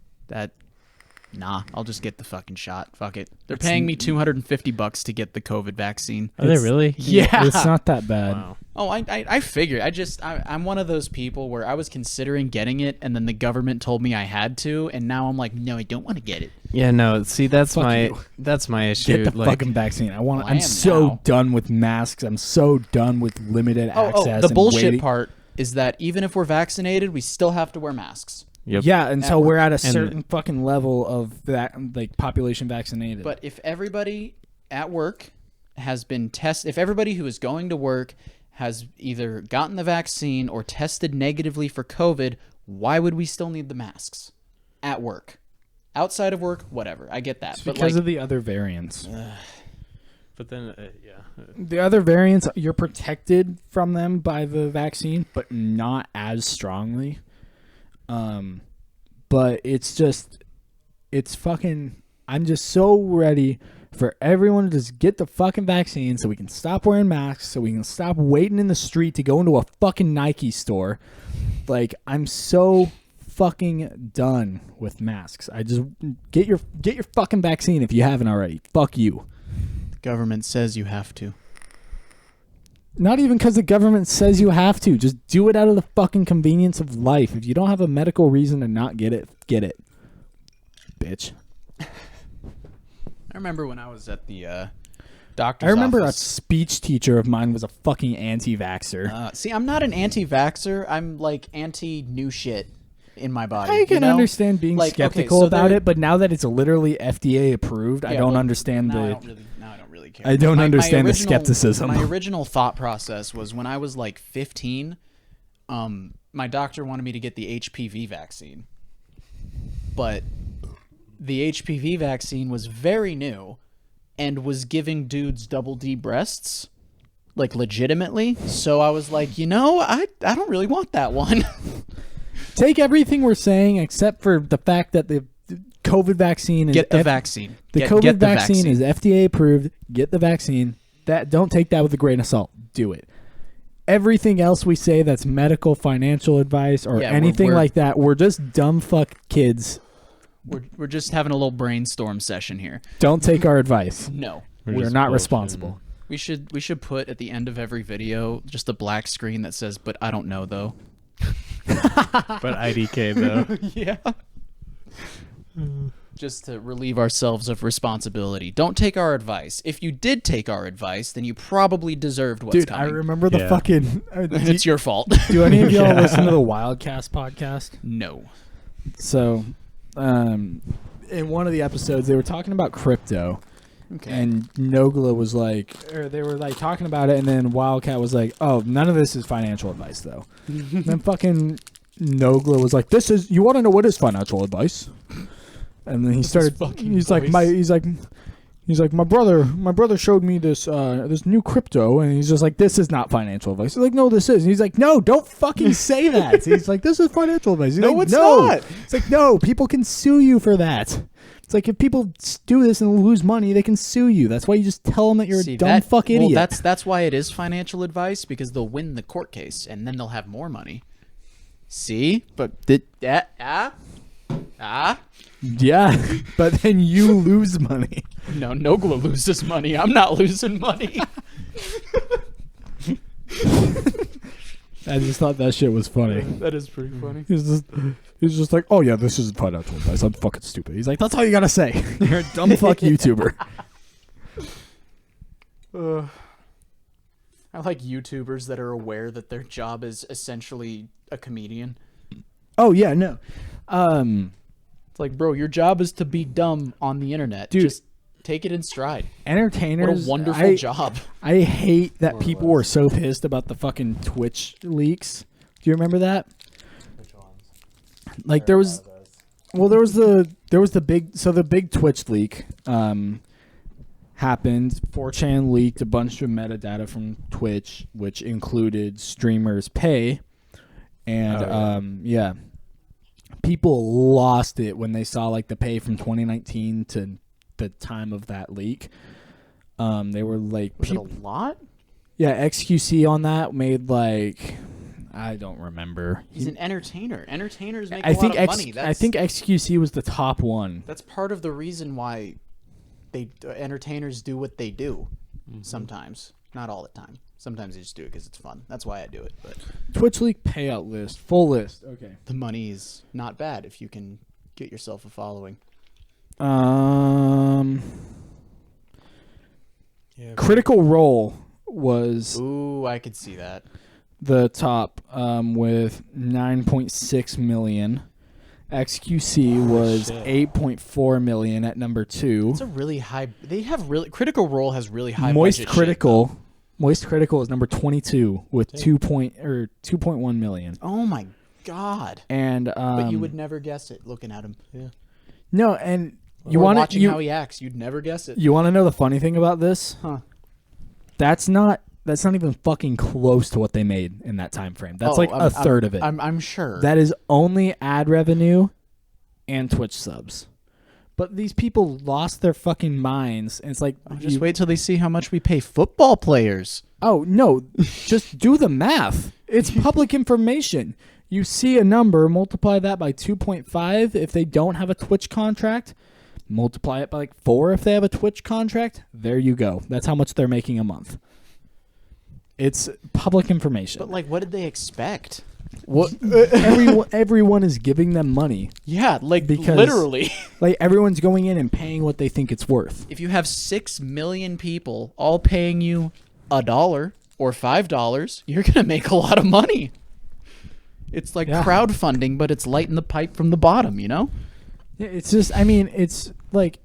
I'll just get the fucking shot. Fuck it. They're paying me $250 to get the COVID vaccine. Are they really? Yeah. It's not that bad. Wow. Oh, I figured. I'm one of those people where I was considering getting it, and then the government told me I had to, and now I'm like, no, I don't want to get it. Yeah, no. See, that's Fuck my you. issue. Get the fucking vaccine. Well, I I'm am so now. done with masks. I'm so done with limited access. The and bullshit waiting. part is that even if we're vaccinated, we still have to wear masks. Yep. Yeah, until we're at a certain And- fucking level of that, like population vaccinated. But if everybody at work has been tested, if everybody who is going to work has either gotten the vaccine or tested negatively for COVID, why would we still need the masks at work? Outside of work, whatever. I get that. it's But because like, of the other variants. But then, The other variants, you're protected from them by the vaccine, but not as strongly. But it's fucking. I'm just so ready for everyone to just get the fucking vaccine so we can stop wearing masks, so we can stop waiting in the street to go into a fucking Nike store. Like, I'm so fucking done with masks. I just get your fucking vaccine if you haven't already. Fuck you. the government says you have to. Not even because the government says you have to. Just do it out of the fucking convenience of life. If you don't have a medical reason to not get it, bitch. I remember when I was at the doctor's I remember office. a speech teacher of mine was a fucking anti-vaxxer. See, I'm not an anti-vaxxer. I'm like anti-new shit in my body. I can understand being Like, okay, skeptical so about there- it, but now that it's literally FDA approved, I Yeah, don't well, understand now I the. don't really care. I don't My understand the original- skepticism. My original thought process was when I was like 15, my doctor wanted me to get the HPV vaccine. But the HPV vaccine was very new and was giving dudes double D breasts, like legitimately. So I was like, I don't really want that one. Take everything we're saying except for the fact that the COVID vaccine is Get the vaccine. The Get COVID the vaccine is FDA approved. Get the vaccine. Don't take that with a grain of salt. Do it. Everything else we say that's medical, financial advice, or Yeah, anything we're- like that, we're just dumb fuck kids. We're just having a little brainstorm session here. Don't take our advice. No. We're just not bullshitting. responsible. We should put at the end of every video just a black screen that says, "But I don't know though." but IDK though. Yeah. Just to relieve ourselves of responsibility. Don't take our advice. If you did take our advice, then you probably deserved what's Dude, coming. I remember the Yeah. fucking. It's your fault. Do any of y'all Yeah. listen to the Wildcast podcast? No. So, in one of the episodes, they were talking about crypto. Okay. And Nogla was like, or they were like talking about it, and then Wildcat was like, "Oh, none of this is financial advice, though." Then fucking Nogla was like, "This is. You want to know what is financial advice?" And then he started. He's like, my brother showed me this this new crypto, and he's just like, "This is not financial advice." He's like, "No, this is." And he's like, "No, don't fucking say that." He's like, "This is financial advice." He's No, like, it's no. not. It's like, no, people can sue you for that. It's like if people do this and lose money, they can sue you. That's why you just tell them that you're a dumb fuck idiot. Well, that's why it is financial advice, because they'll win the court case and then they'll have more money. See? But Yeah, but then you lose money. No, Nogla loses money. I'm not losing money. I just thought that shit was funny. That is pretty funny. He's just like, "Oh yeah, this is financial advice. I'm fucking stupid." He's like, "That's all you gotta say. You're a dumb fuck YouTuber." I like YouTubers that are aware that their job is essentially a comedian. Oh yeah, no. It's like, bro, your job is to be dumb on the internet. Dude. Just take it in stride. Entertainers. What a wonderful job. I hate that More or people less. were so pissed about the fucking Twitch leaks. Do you remember that? Which ones? Like there was the big Twitch leak happened. 4chan leaked a bunch of metadata from Twitch, which included streamers' pay, and yeah, people lost it when they saw like the pay from 2019 to the time of that leak. They were like, Was it a lot? yeah, XQC on that made like, I don't remember. He's an entertainer. Entertainers make I a think lot of money. I think XQC was the top one. That's part of the reason why entertainers do what they do. Sometimes, not all the time. Sometimes they just do it because it's fun. That's why I do it. But Twitch leak payout list, full list. Okay. the money is not bad if you can get yourself a following. Yeah, Critical Role was Ooh, I could see that. the top with 9.6 million. XQC was shit. 8.4 million at number 2. It's a really high. They have really Critical Role has really high. Moist budget Critical. shit, Moist Critical is number 22 with 2.1 million. though. Oh my god! And But you would never guess it looking at him. Yeah. no, and you Or want watching to how he acts, you'd never guess it. you want to know the funny thing about this? Huh. That's not even fucking close to what they made in that time frame. That's Oh, like a third of it. I'm sure. That is only ad revenue and Twitch subs. But these people lost their fucking minds, and it's like, Just wait till they see how much we pay football players. oh no, just do the math. It's public information. You see a number, multiply that by 2.5 if they don't have a Twitch contract, multiply it by like 4 if they have a Twitch contract. There you go. That's how much they're making a month. It's public information. But like, what did they expect? What everyone is giving them money. Yeah, like Because- literally. Like everyone's going in and paying what they think it's worth. If you have 6 million people all paying you $1 or $5, you're gonna make a lot of money. It's like Yeah. crowdfunding, but it's lighting the pipe from the bottom. You know? Yeah, it's just, I mean, it's like,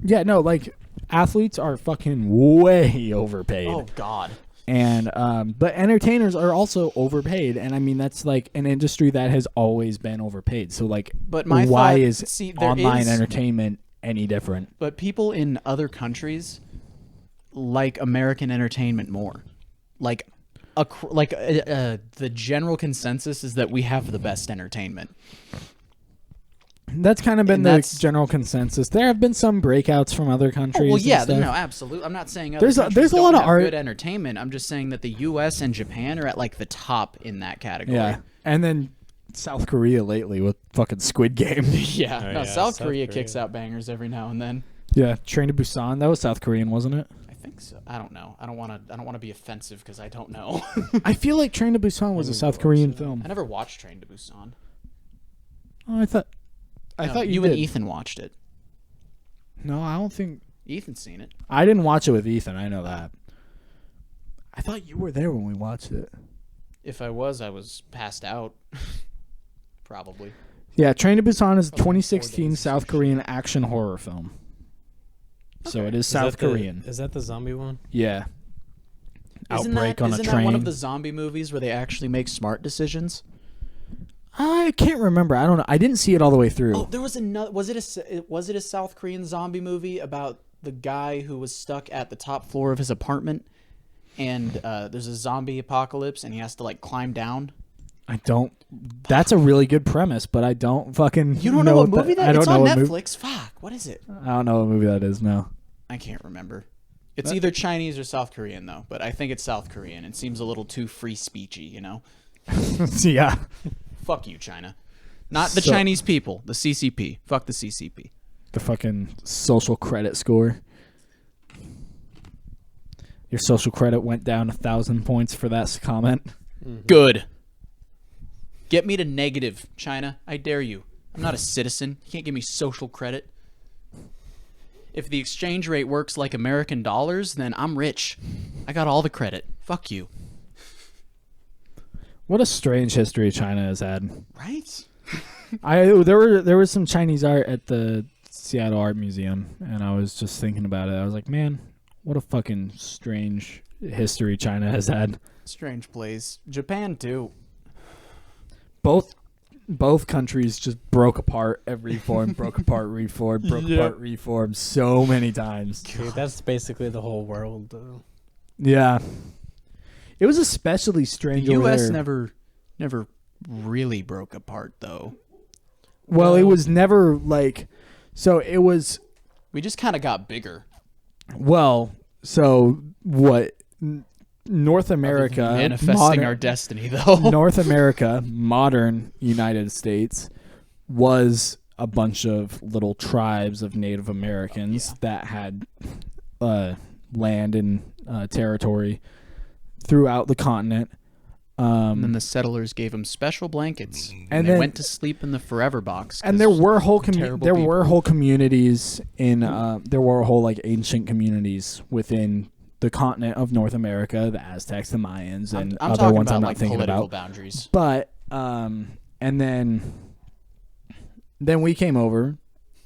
yeah, no, like athletes are fucking way overpaid. Oh God. And but entertainers are also overpaid, and I mean that's like an industry that has always been overpaid. So like, But my why thought- is see, there online is- entertainment any different? But people in other countries like American entertainment more. Like, the general consensus is that we have the best entertainment. That's kind of been And the that's- general consensus. There have been some breakouts from other countries. Well, yeah, and stuff. no, absolutely. I'm not saying other There's a- countries there's a don't lot of have art- good entertainment. I'm just saying that the U.S. and Japan are at like the top in that category. Yeah, and then South Korea lately with fucking Squid Game. yeah. Oh, No, yeah, South South Korea Korea. kicks out bangers every now and then. Yeah, Train to Busan. That was South Korean, wasn't it? I think so. I don't know. I don't want to be offensive because I don't know. I feel like Train to Busan was a South Korean film. I never watched Train to Busan. Oh, I thought No, you and did. Ethan watched it. No, I don't think Ethan's seen it. I didn't watch it with Ethan. I know that. I thought you were there when we watched it. If I was passed out. Probably. Yeah, Train to Busan is a Oh, 2016 4 days. South Korean action horror film. So Okay. it is South Korean. Is that the zombie one? Yeah. Isn't Outbreak that, on a isn't train. that one of the zombie movies where they actually make smart decisions? I can't remember. I don't know. I didn't see it all the way through. Oh, there was another. Was it a South Korean zombie movie about the guy who was stuck at the top floor of his apartment, and there's a zombie apocalypse, and he has to like climb down? I don't. That's a really good premise, but I don't fucking. You don't know what that- movie that? I don't It's know on what Netflix. Fuck, what is it? I don't know what movie that is. No. I can't remember. It's either Chinese or South Korean though, but I think it's South Korean. It seems a little too free speechy, you know. Yeah. Fuck you, China. Not the So- Chinese people, the CCP. Fuck the CCP. The fucking social credit score. Your social credit went down 1,000 points for that comment. Good. Get me to negative, China. I dare you. I'm not a citizen. You can't give me social credit. If the exchange rate works like American dollars, then I'm rich. I got all the credit. Fuck you. What a strange history China has had. Right? There was some Chinese art at the Seattle Art Museum, and I was just thinking about it. I was like, man, what a fucking strange history China has had. Strange place. Japan too. Both countries just broke apart, reformed, broke apart, reformed, broke apart, reformed so many times. Dude, that's basically the whole world, though. Yeah. It was especially strange The over U.S. there. never really broke apart though. Well, it was never like... So it was... We just kind of got bigger. Well, so what... North America... Manifesting our destiny though. North America, modern United States, was a bunch of little tribes of Native Americans that had land and territory throughout the continent. And then the settlers gave them special blankets, and they then- went to sleep in the forever box. And there were whole terrible there people. were whole communities in there were whole like ancient communities within the continent of North America, the Aztecs, the Mayans, and I'm other talking ones about I'm not like thinking political about. boundaries. But and then we came over,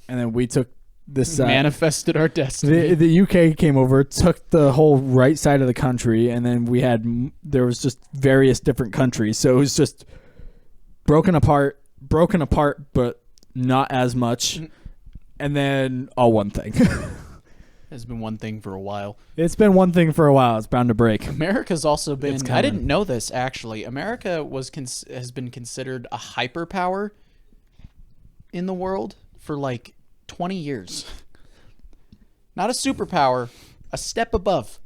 and then we took this Manifested our destiny. the UK came over, took the whole right side of the country, and then there was just various different countries. So it was just broken apart, but not as much, and then all one thing. Has been one thing for a while. It's been one thing for a while. It's bound to break. America's also been. It's I coming. didn't know this actually. America has been considered a hyperpower in the world for like 20 years. Not a superpower, a step above.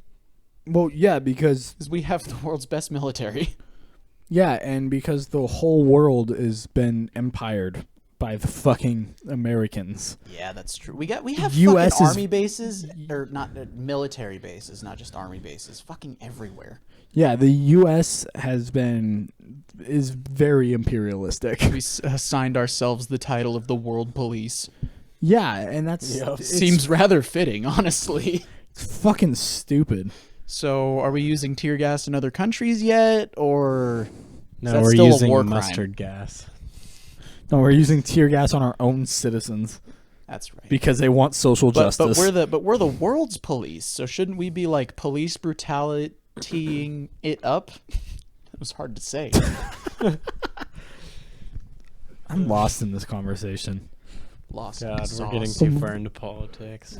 Well, yeah, because We have the world's best military. and because the whole world has been empired by the fucking Americans. Yeah, that's true. We have US fucking is- army bases, or not military bases, not just army bases, fucking everywhere. Yeah, the U.S. is very imperialistic. We assigned ourselves the title of the world police. Yeah, and that's Seems rather fitting, honestly. it's fucking stupid. So, are we using tear gas in other countries yet, or No, that we're still a using war crime? mustard gas. No, we're using tear gas on our own citizens That's right. because they want social justice. But we're the world's police, so shouldn't we be like police brutalitying it up? That was hard to say. I'm lost in this conversation. Lost. in God, the we're getting sauce. too far into politics.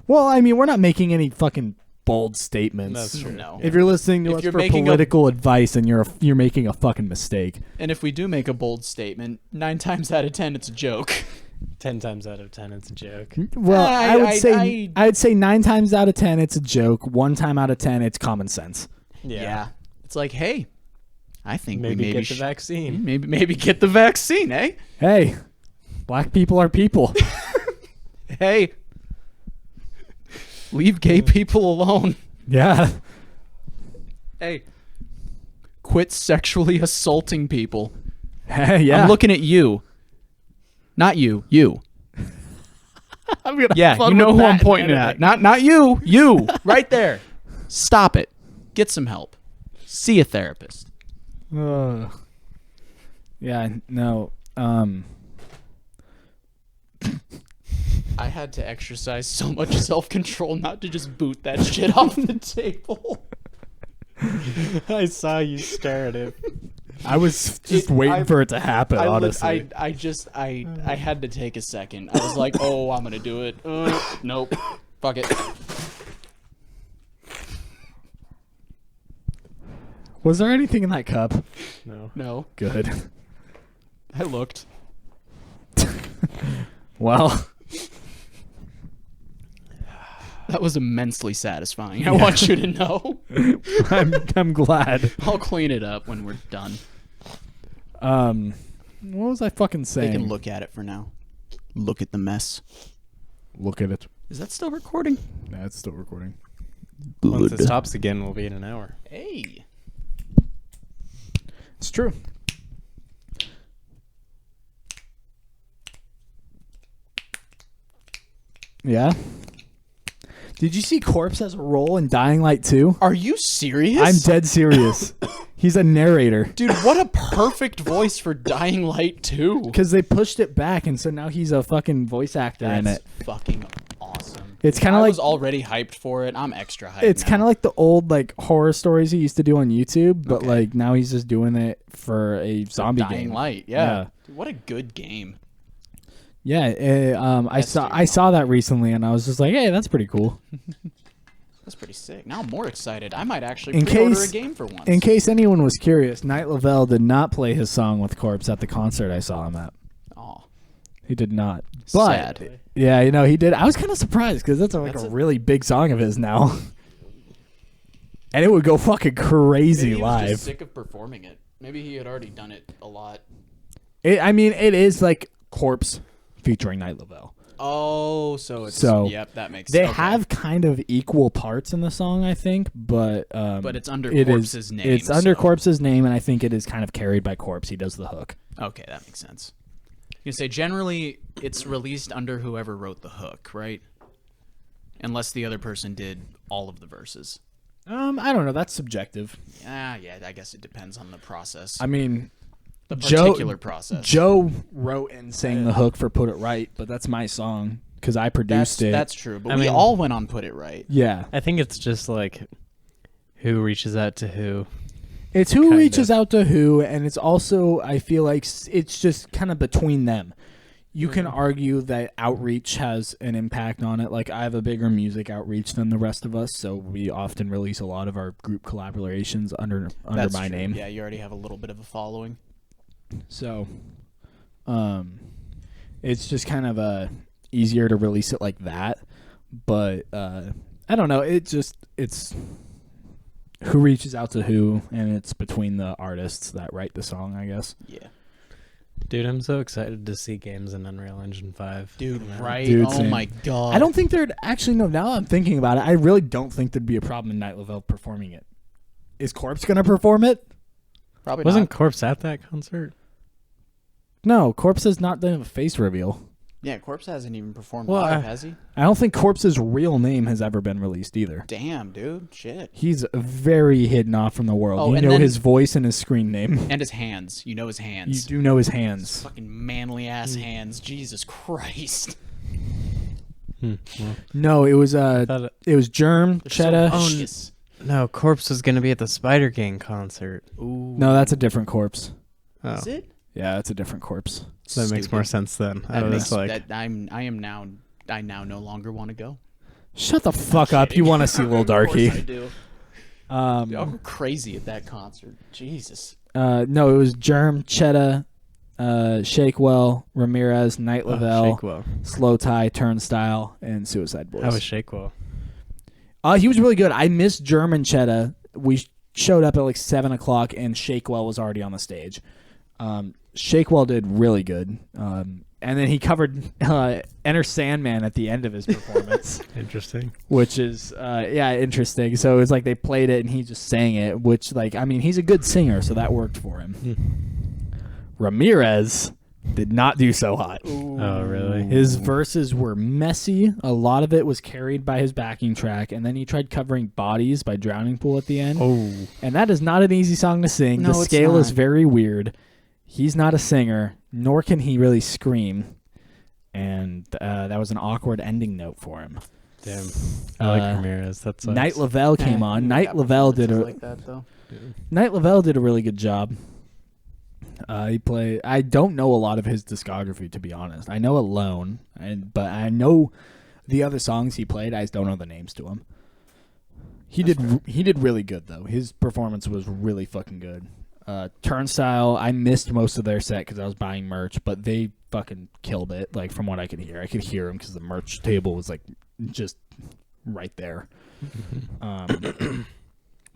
Well, I mean, we're not making any fucking bold statements. That's true. No. If you're listening to If us you're for making political advice, and you're making a fucking mistake. And if we do make a bold statement, 9 times out of 10 it's a joke. 10 times out of 10, it's a joke. Well, I- I'd say 9 times out of 10 it's a joke. 1 time out of 10 it's common sense. Yeah. It's like, hey, I think Maybe we get the vaccine. maybe get the vaccine, eh? Hey, black people are people. Hey, leave gay people alone. Yeah. Hey, quit sexually assaulting people. Hey, yeah. I'm looking at you. Not you. You. I'm gonna Yeah, fuck you know with who that I'm pointing in at. Not you. You. Right there. Stop it. Get some help. See a therapist. Yeah, no. I had to exercise so much self-control not to just boot that shit off the table. I saw you stare at it. I was just waiting for it to happen, honestly. I had to take a second. I was like, oh, I'm gonna do it. Nope. Fuck it. Was there anything in that cup? No. No. Good. I looked. Well, That was immensely satisfying. I want you to know. I'm glad. I'll clean it up when we're done. What was I fucking saying? They can look at it for now. Look at the mess. Look at it. Is that still recording? Nah, it's still recording. Once it stops again, we'll be in an hour. Hey. It's true. Yeah. Did you see Corpse has a role in Dying Light 2? Are you serious? I'm dead serious. He's a narrator. Dude, what a perfect voice for Dying Light 2. Because they pushed it back, and so now he's a fucking voice actor in it. Fucking awesome. It's kind of I like was already hyped for it. I'm extra hyped. it's kind of like the old like horror stories he used to do on YouTube, but Okay. like now he's just doing it for a zombie Dying game. Light. Yeah. Dude, what a good game. Yeah, I That's saw that recently, and I was just like, hey, that's pretty cool. That's pretty sick. Now I'm more excited. I might actually In pre-order case- a game for once. In case anyone was curious, Night Lavelle did not play his song with Corpse at the concert I saw him at. Aw. He did not. But Sad. yeah, he did. I was kind of surprised because that's That's a a- really big song of his now, and it would go fucking crazy Maybe he was live. just sick of performing it. Maybe he had already done it a lot. It is like Corpse featuring Night Lavelle. Oh, so it's So, yep, that makes They sense. Okay. have kind of equal parts in the song, I think, but But it's under it is- Corpse's name. It's under so- Corpse's name, and I think it is kind of carried by Corpse. He does the hook. Okay, that makes sense. You say generally it's released under whoever wrote the hook, right? Unless the other person did all of the verses. I don't know. That's subjective. Yeah, I guess it depends on the process. I mean, the Joe- particular process. Joe wrote and sang the hook for "Put It Right," but that's my song because I produced it. That's true, but I we mean- all went on Put It Right. Yeah, I think it's just like who reaches out to who. it's who Kind reaches of. out to who, and it's also I feel like it's just kind of between them. You can argue that outreach has an impact on it. Like I have a bigger music outreach than the rest of us, so we often release a lot of our group collaborations under That's my true. name. Yeah, you already have a little bit of a following. So, it's just kind of easier to release it like that. But I don't know. It's who reaches out to who, and it's between the artists that write the song, I guess. Yeah. Dude, I'm so excited to see games in Unreal Engine 5. Dude, You know? right? Dude, oh same. my god. I don't think there'd actually no. Now I'm thinking about it, I really don't think there'd be a problem in Night Lavelle performing it. Is Corpse gonna perform it? Probably Wasn't not. Corpse at that concert? No, Corpse has not done a face reveal. Yeah, Corpse hasn't even performed Well, live, has he? I don't think Corpse's real name has ever been released either. Damn, dude. Shit. He's very hidden off from the world. Oh, You and know then- his voice and his screen name. And his hands. You know his You hands. do know his His hands. fucking manly ass hands. Jesus Christ. Well, No, it was I thought it was Germ, They're Cheddar. So vicious. no, Corpse was going to be at the Spider Gang concert. Ooh. No, that's a different Corpse. Oh, Is it? Yeah, that's a different Corpse. that makes more sense then. I That was makes, like, I now no longer want to go. Shut the fuck up. You want to see Lil Darky. Of course I do. I'll go crazy at that concert. Jesus. No, it was Germ, Cheddar, Shakewell, Ramirez, Night Lavelle, Shakewell. Slow Tie, Turnstile, and Suicide Boys. How was Shakewell? He was really good. I missed Germ and Cheddar. We showed up at like 7 o'clock, and Shakewell was already on the stage. Shakewell did really good. And then he covered Enter Sandman at the end of his performance, Interesting. which is, interesting. So it was like they played it and he just sang it, which, like, I mean, he's a good singer, so that worked for him. Ramirez did not do so hot. Oh, really? His verses were messy. A lot of it was carried by his backing track, and then he tried covering Bodies by Drowning Pool at the end. Oh. And that is not an easy song to sing. No, The it's scale is not. very weird. He's not a singer, nor can he really scream. And that was an awkward ending note for him. Damn. I like Uh, Ramirez. That's Night Lavelle came on. Night Lavelle did a like that though. Night Lavelle did a really good job. He played. I don't know a lot of his discography, to be honest. I know Alone, but I know the other songs he played. I just don't know the names to them. He did really good though. His performance was really fucking good. Turnstile, I missed most of their set because I was buying merch, but they fucking killed it. Like from what I could hear them because the merch table was like just right there.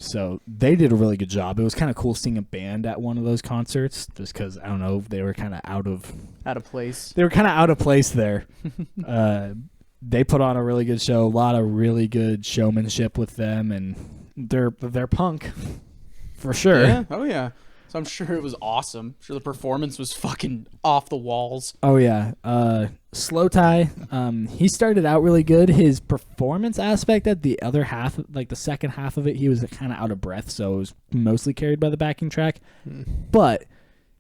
So they did a really good job. It was kind of cool seeing a band at one of those concerts, just because I don't know, they were kind of out of place. place there. They put on a really good show, a lot of really good showmanship with them, and they're punk for sure. Yeah. Oh yeah. So I'm sure it was awesome. I'm sure the performance was fucking off the walls. Oh yeah, Slow Tie. He started out really good. His performance aspect at the other half, like the second half of it, he was kind of out of breath, so it was mostly carried by the backing track. But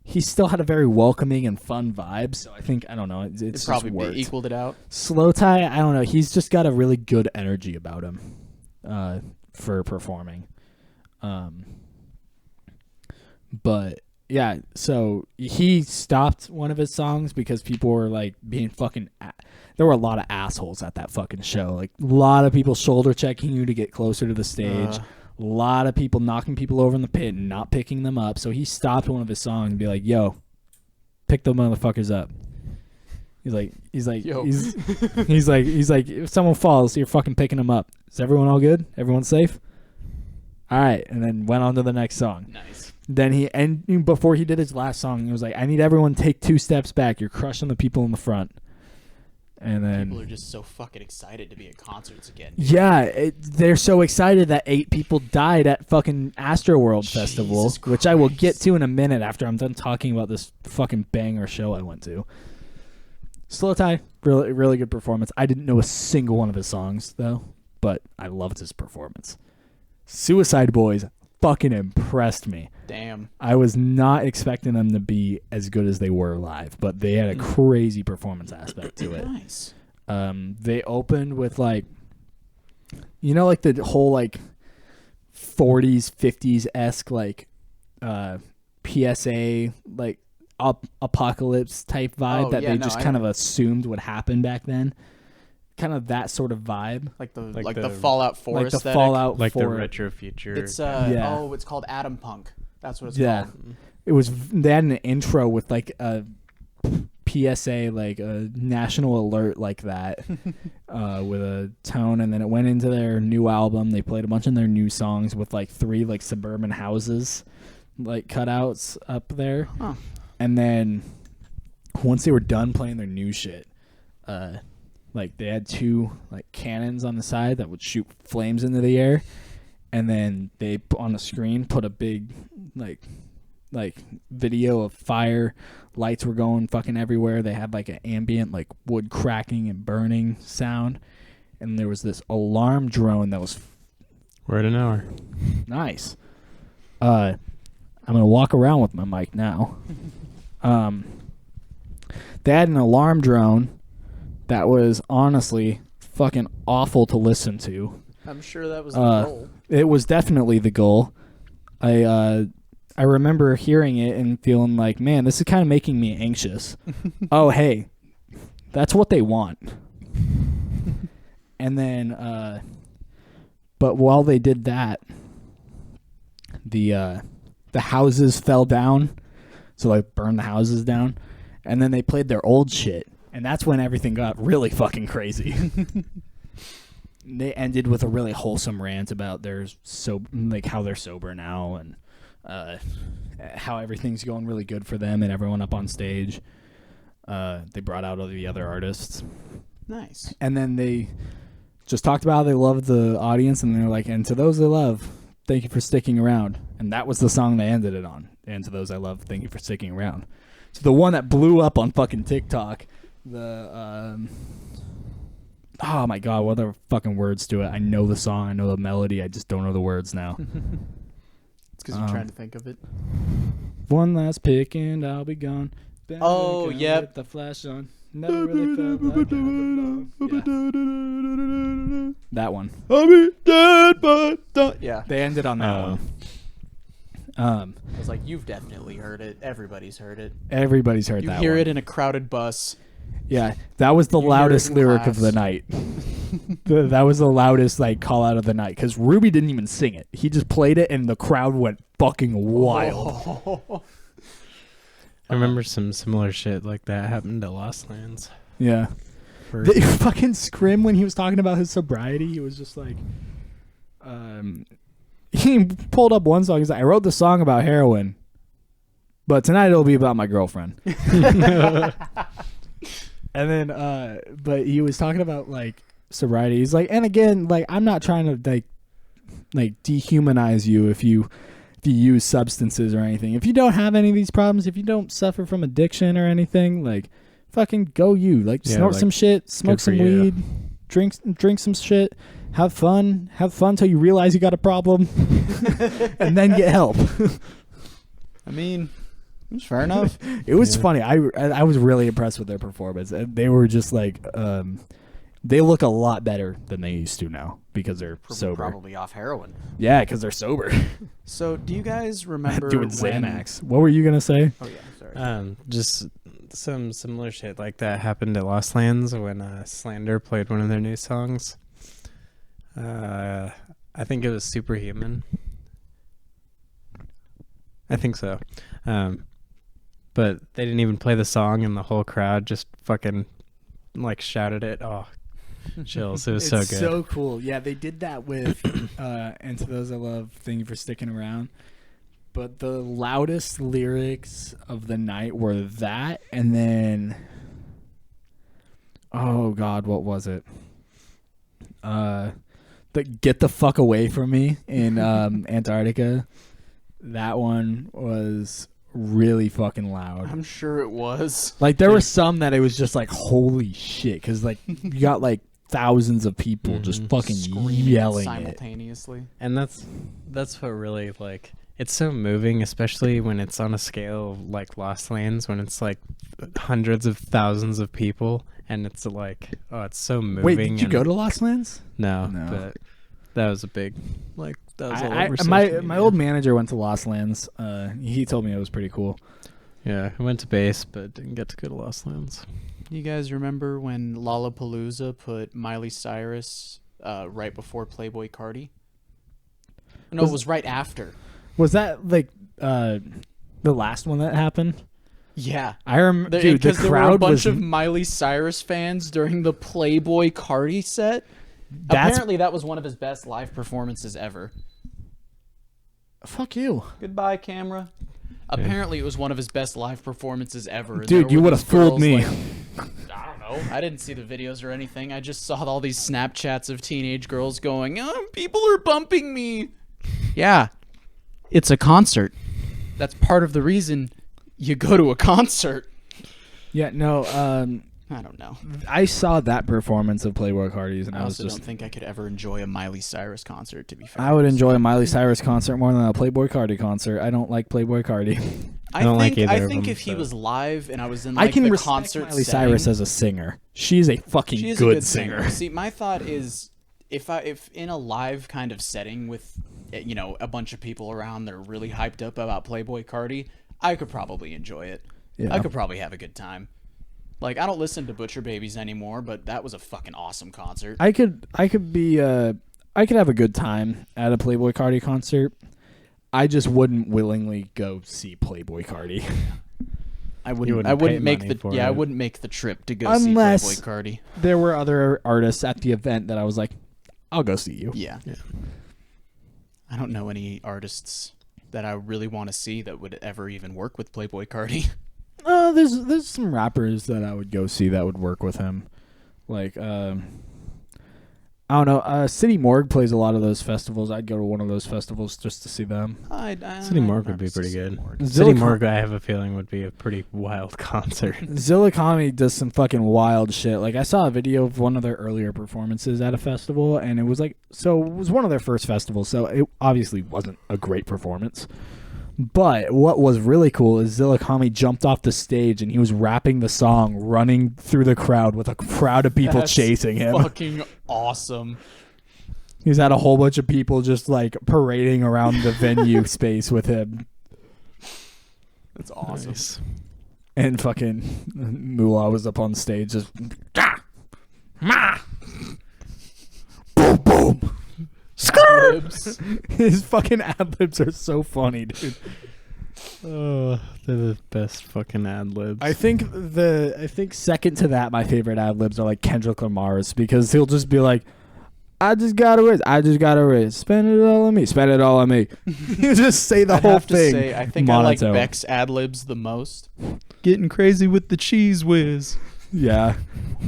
he still had a very welcoming and fun vibe. So I think, I don't know, it's probably just worked. equaled it out. Slow Tie, I don't know. He's just got a really good energy about him for performing. But yeah, so he stopped one of his songs because people were like being fucking. There were a lot of assholes at that fucking show. Like a lot of people shoulder checking you to get closer to the stage. A lot of people knocking people over in the pit and not picking them up. So he stopped one of his songs and be like, "Yo, pick the motherfuckers up." He's like, Yo. he's like, if someone falls, you're fucking picking them up. Is everyone all good? Everyone safe? All right, and then went on to the next song. Nice. Then before he did his last song, he was like, "I need everyone to take 2 steps back. You're crushing the people in the front." And then People are just so fucking excited to be at concerts again. yeah, they're so excited that 8 people died at fucking Astroworld Festival, Jesus which I will get Christ. to in a minute after I'm done talking about this fucking banger show I went to. Slow Tie, really, really good performance. I didn't know a single one of his songs though, but I loved his performance. Suicide Boys fucking impressed me. Damn. I was not expecting them to be as good as they were live, but they had a crazy performance aspect to it. Nice. They opened with like, you know, like the whole like 40s, 50s-esque like PSA like apocalypse type vibe Oh, that yeah, they no, just I kind of know. assumed would happen back then. Kind of that sort of vibe. Like the Like the the- Fallout 4 Like the aesthetic. Fallout Like 4. the retro future. It's Yeah. it's called Atom Punk. That's what it's Yeah. called. It was, they had an intro with like a PSA, like a national alert like that, with a tone, and then it went into their new album. They played a bunch of their new songs with like 3 like suburban houses like cutouts up there. Huh. And then once they were done playing their new shit, like they had 2 like cannons on the side that would shoot flames into the air, and then they on the screen put a big like video of fire. Lights were going fucking everywhere. They had like an ambient like wood cracking and burning sound, and there was this alarm drone that was We're at an hour. nice. I'm gonna walk around with my mic now. They had an alarm drone that was honestly fucking awful to listen to. I'm sure that was the goal. It was definitely the goal. I remember hearing it and feeling like, man, this is kind of making me anxious. Oh, hey, that's what they want. And then, but while they did that, the houses fell down, so like burned the houses down, and then they played their old shit, and that's when everything got really fucking crazy. They ended with a really wholesome rant about their how they're sober now, and how everything's going really good for them and everyone up on stage. They brought out all the other artists, Nice. and then they just talked about how they loved the audience, and they're like, and to those they love, thank you for sticking around. And that was the song they ended it on. And to those I love, thank you for sticking around. So the one that blew up on fucking TikTok, oh my god, what are the fucking words to it? I know the song, I know the melody, I just don't know the words now. It's because you're trying to think of it. One last pick and I'll be gone. Back Oh, again yep. with the flash on. Never really felt like I belonged. Yeah. That one. I'll be dead, but don't. Yeah. They ended on that Oh. one. I was like, you've definitely heard it. Everybody's heard it. Everybody's heard You that hear one. it in a crowded bus. Yeah, that was the You hear it loudest in lyric class. of the night. That was the loudest like call out of the night because Ruby didn't even sing it. He just played it and the crowd went fucking wild. I remember some similar shit like that happened at Lost Lands. Yeah, For, the fucking Scrim when he was talking about his sobriety, he was just like, he pulled up one song. He's like, I wrote the song about heroin, but tonight it'll be about my girlfriend. And then, but he was talking about like sobriety. He's like, and again, like I'm not trying to like dehumanize you if you if you use substances or anything. If you don't have any of these problems, if you don't suffer from addiction or anything, like fucking go you. Like snort some shit, smoke some weed, drink some shit, have fun till you realize you got a problem, and then get help. I mean, it's fair enough. It was funny. I was really impressed with their performance. They were just like, they look a lot better than they used to now because they're sober. Probably off heroin. Yeah, because they're sober. So, do you guys remember doing Xanax? What were you gonna say? Oh yeah, sorry. Just some similar shit like that happened at Lost Lands when Slander played one of their new songs. I think it was Superhuman. I think so. But they didn't even play the song, and the whole crowd just fucking like shouted it. Oh, chills. It was so good. It's so cool. Yeah, they did that with And To Those I Love, Thank You for Sticking Around. But the loudest lyrics of the night were that, and then oh god, what was it? The Get the Fuck Away From Me in Antarctica. That one was really fucking loud. I'm sure it was. Like there were some that it was just like holy shit, because like you got like thousands of people just fucking yelling simultaneously. And that's what really like it's so moving, especially when it's on a scale like Lost Lands, when it's like hundreds of thousands of people, and it's like it's so moving. Wait, did you go to Lost Lands? No, but that was a big like that was all over social media. My old manager went to Lost Lands. He told me it was pretty cool. Yeah, I went to base, but didn't get to go to Lost Lands. You guys remember when Lollapalooza put Miley Cyrus right before Playboi Carti? No, it was right after. Was that like the last one that happened? Yeah, I remember. Dude, the crowd there were a bunch was of Miley Cyrus fans during the Playboi Carti set. Apparently, that was one of his best live performances ever. Fuck you. Goodbye, camera. Apparently, it was one of his best live performances ever. Dude, you would have fooled me. Like, I don't know. I didn't see the videos or anything. I just saw all these Snapchats of teenage girls going, people are bumping me. Yeah. It's a concert. That's part of the reason you go to a concert. Yeah, no, I don't know. I saw that performance of Playboi Carti's, and I I was also just. don't think I could ever enjoy a Miley Cyrus concert, to be fair. I would enjoy a Miley Cyrus concert more than a Playboi Carti concert. I don't like Playboi Carti. I don't like either I of think them, if he so. was live and I was in I like can the respect concert Miley setting, Cyrus as a singer. She's a fucking she is good a good singer. See, my thought is if in a live kind of setting with a bunch of people around that are really hyped up about Playboi Carti, I could probably enjoy it. Yeah. I could probably have a good time. Like, I don't listen to Butcher Babies anymore, but that was a fucking awesome concert. I could have a good time at a Playboi Carti concert. I just wouldn't willingly go see Playboi Carti. I wouldn't make the trip to go see Playboi Carti. There were other artists at the event that I was like, I'll go see you. Yeah. I don't know any artists that I really want to see that would ever even work with Playboi Carti. There's some rappers that I would go see that would work with him. Like, I don't know. City Morgue plays a lot of those festivals. I'd go to one of those festivals just to see them. City Morgue would be pretty good. Zilla City Morgue, I have a feeling, would be a pretty wild concert. Zillikami does some fucking wild shit. Like, I saw a video of one of their earlier performances at a festival, and it was like, so it was one of their first festivals, so it obviously wasn't a great performance. But what was really cool is Zillikami jumped off the stage and he was rapping the song, running through the crowd with a crowd of people chasing him. Fucking awesome. He's had a whole bunch of people just like parading around the venue space with him. That's awesome. Nice. And fucking Moolah was up on stage just boom boom. His fucking ad-libs are so funny, dude. Oh, they're the best fucking ad-libs. I think second to that, my favorite ad-libs are like Kendrick Lamar's, because he'll just be like, I just got a raise. Spend it all on me. Spend it all on me. You just say the whole thing. I think monotone. I like Beck's ad-libs the most. Getting crazy with the cheese whiz. Yeah.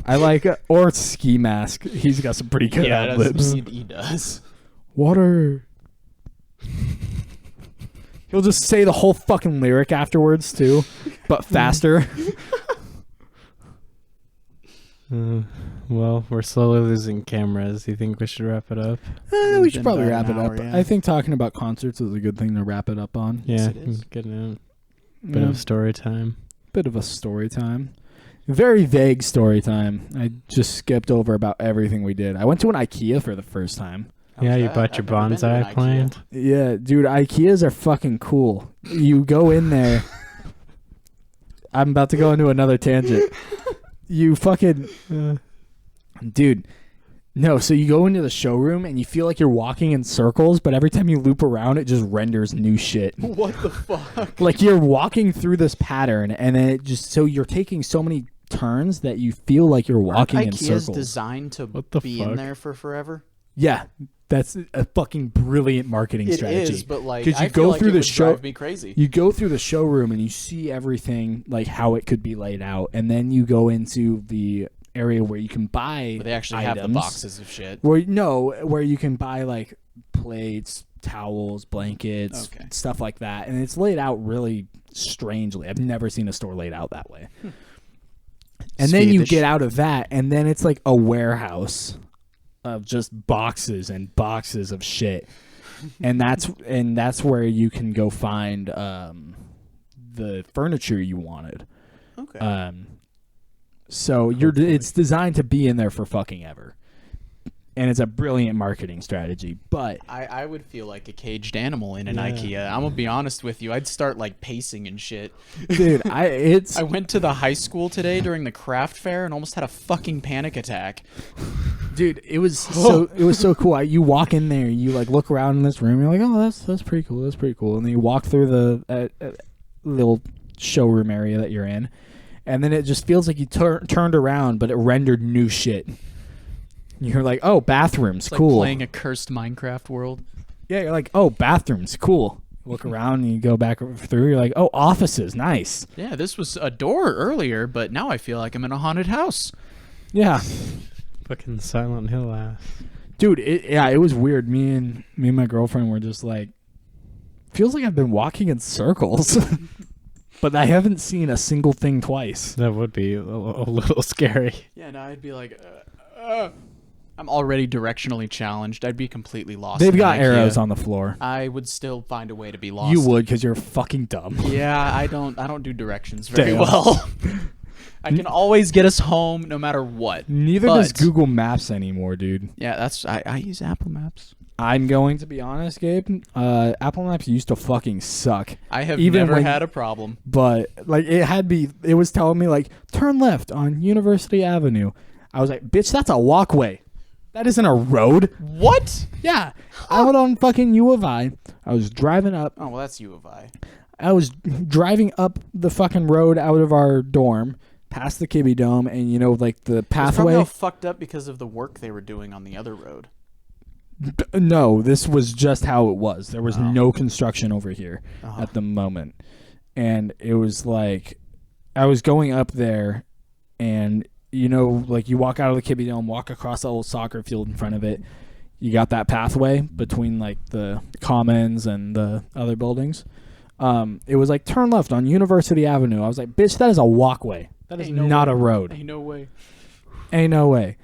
I like, or Ski Mask. He's got some pretty good ad-libs. He does. Water. He'll just say the whole fucking lyric afterwards too, but faster. Well, we're slowly losing cameras. You think we should wrap it up? We should probably been wrap about it an up. hour, yeah. I think talking about concerts is a good thing to wrap it up on. Yeah, it is. getting a bit of story time. Bit of a story time. Very vague story time. I just skipped over about everything we did. I went to an IKEA for the first time. Yeah, you bought your bonsai plant. Yeah, dude, IKEAs are fucking cool. You go in there. I'm about to go into another tangent. You fucking... dude, no, so you go into the showroom and you feel like you're walking in circles, but every time you loop around, it just renders new shit. What the fuck? Like you're walking through this pattern, and then it just... So you're taking so many turns that you feel like you're walking in IKEA's circles. designed to What the be fuck? in there for forever. Yeah, that's a fucking brilliant marketing strategy. It is, but like, 'Cause you I go feel like through it the would show- drive me crazy. You go through the showroom and you see everything, like how it could be laid out, and then you go into the area where you can buy But they actually have the items. boxes of shit. Where you can buy like plates, towels, blankets, Okay. stuff like that, and it's laid out really strangely. I've never seen a store laid out that way. And then you Swedish. get out of that, and then it's like a warehouse of just boxes and boxes of shit, and that's where you can go find the furniture you wanted. Okay. So it's designed to be in there for fucking ever, and it's a brilliant marketing strategy. But I would feel like a caged animal in an Yeah. IKEA. I'm gonna be honest with you. I'd start like pacing and shit. dude, I went to the high school today during the craft fair and almost had a fucking panic attack. dude, it was so cool. You walk in there, you like look around in this room, you're like, oh, that's pretty cool, and then you walk through the little showroom area that you're in, and then it just feels like you turned around, but it rendered new shit. You're like, oh, bathrooms, It's cool. like playing a cursed Minecraft world. Yeah, you're like, oh, bathrooms, cool. Look around and you go back through. You're like, oh, offices, nice. Yeah, this was a door earlier, but now I feel like I'm in a haunted house. Yeah, Fucking Silent Hill ass. dude. It was weird. Me and my girlfriend were just like, feels like I've been walking in circles, but I haven't seen a single thing twice. That would be a little scary. Yeah, now I'd be like, I'm already directionally challenged. I'd be completely lost. They've in got IKEA. arrows on the floor. I would still find a way to be lost. You would, because you're fucking dumb. Yeah, I don't do directions very Damn. well. I can always get us home no matter what. Neither does But- Google Maps anymore, dude. Yeah, I use Apple Maps. I'm going to be honest, Gabe. Apple Maps used to fucking suck. I have Even never when- had a problem. But like it was telling me like turn left on University Avenue. I was like, bitch, that's a walkway. That isn't a road. What? Yeah. Out on fucking U of I was driving up. Oh, well, that's U of I. I was driving up the fucking road out of our dorm, past the Kibbe Dome, and like the It's probably pathway. all fucked up because of the work they were doing on the other road. No, this was just how it was. There was Oh. no construction over here Uh-huh. at the moment. And it was like I was going up there and like you walk out of the Kibbe Dome, walk across the old soccer field in front of it. You got that pathway between like the commons and the other buildings. It was like turn left on University Avenue. I was like, bitch, that is a walkway. That is Ain't no not way. a road. Ain't no way. Ain't no way.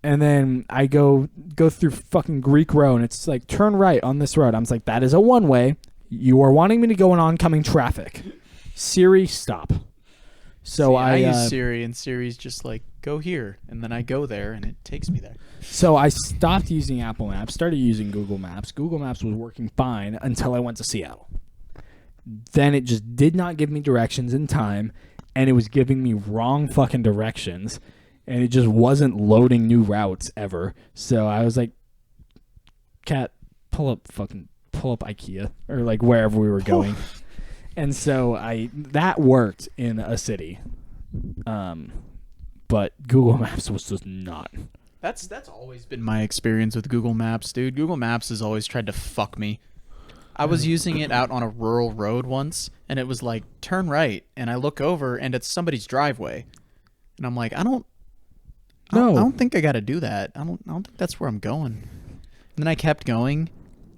And then I go through fucking Greek Road, and it's like turn right on this road. I'm just like, that is a one way. You are wanting me to go in oncoming traffic. Siri, stop. So See, I use Siri, and Siri's just like, go here, and then I go there, and it takes me there. So I stopped using Apple Maps, started using Google Maps. Google Maps was working fine until I went to Seattle. Then it just did not give me directions in time, and it was giving me wrong fucking directions, and it just wasn't loading new routes ever. So I was like, Cat, pull up IKEA or like wherever we were going. And so that worked in a city. But Google Maps was just not. That's always been my experience with Google Maps, dude. Google Maps has always tried to fuck me. I was using it out on a rural road once, and it was like, turn right, and I look over, and it's somebody's driveway. And I'm like, I don't think I got to do that. I don't think that's where I'm going. And then I kept going,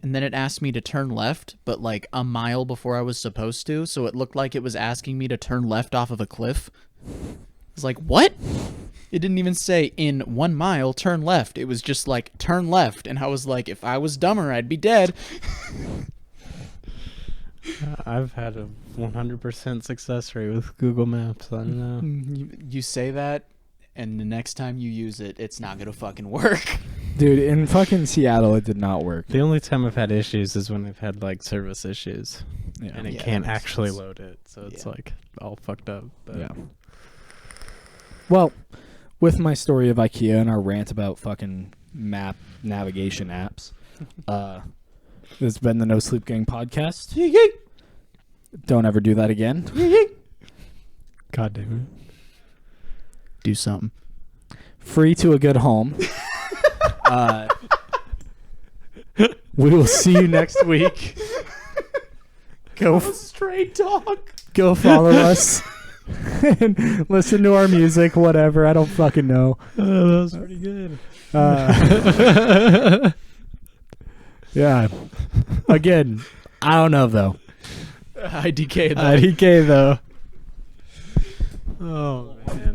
and then it asked me to turn left, but like a mile before I was supposed to, so it looked like it was asking me to turn left off of a cliff. I was like, what? It didn't even say in 1 mile, turn left. It was just like, turn left. And I was like, if I was dumber, I'd be dead. I've had a 100% success rate with Google Maps. I don't know. You say that, and the next time you use it, it's not going to fucking work. Dude, in fucking Seattle, it did not work. The only time I've had issues is when I've had like service issues, Yeah. and it Yeah, can't that makes actually sense. load it, so it's Yeah. like all fucked up. But Yeah. Well, with my story of IKEA and our rant about fucking map navigation apps, this has been the No Sleep Gang podcast. Don't ever do that again. God damn Do something. Free to a good home. We will see you next week. Go Stray dog. go follow us and listen to our music, whatever. I don't fucking know. it. That was pretty good. Yeah. Again, I don't know though. IDK though. IDK though. Oh man.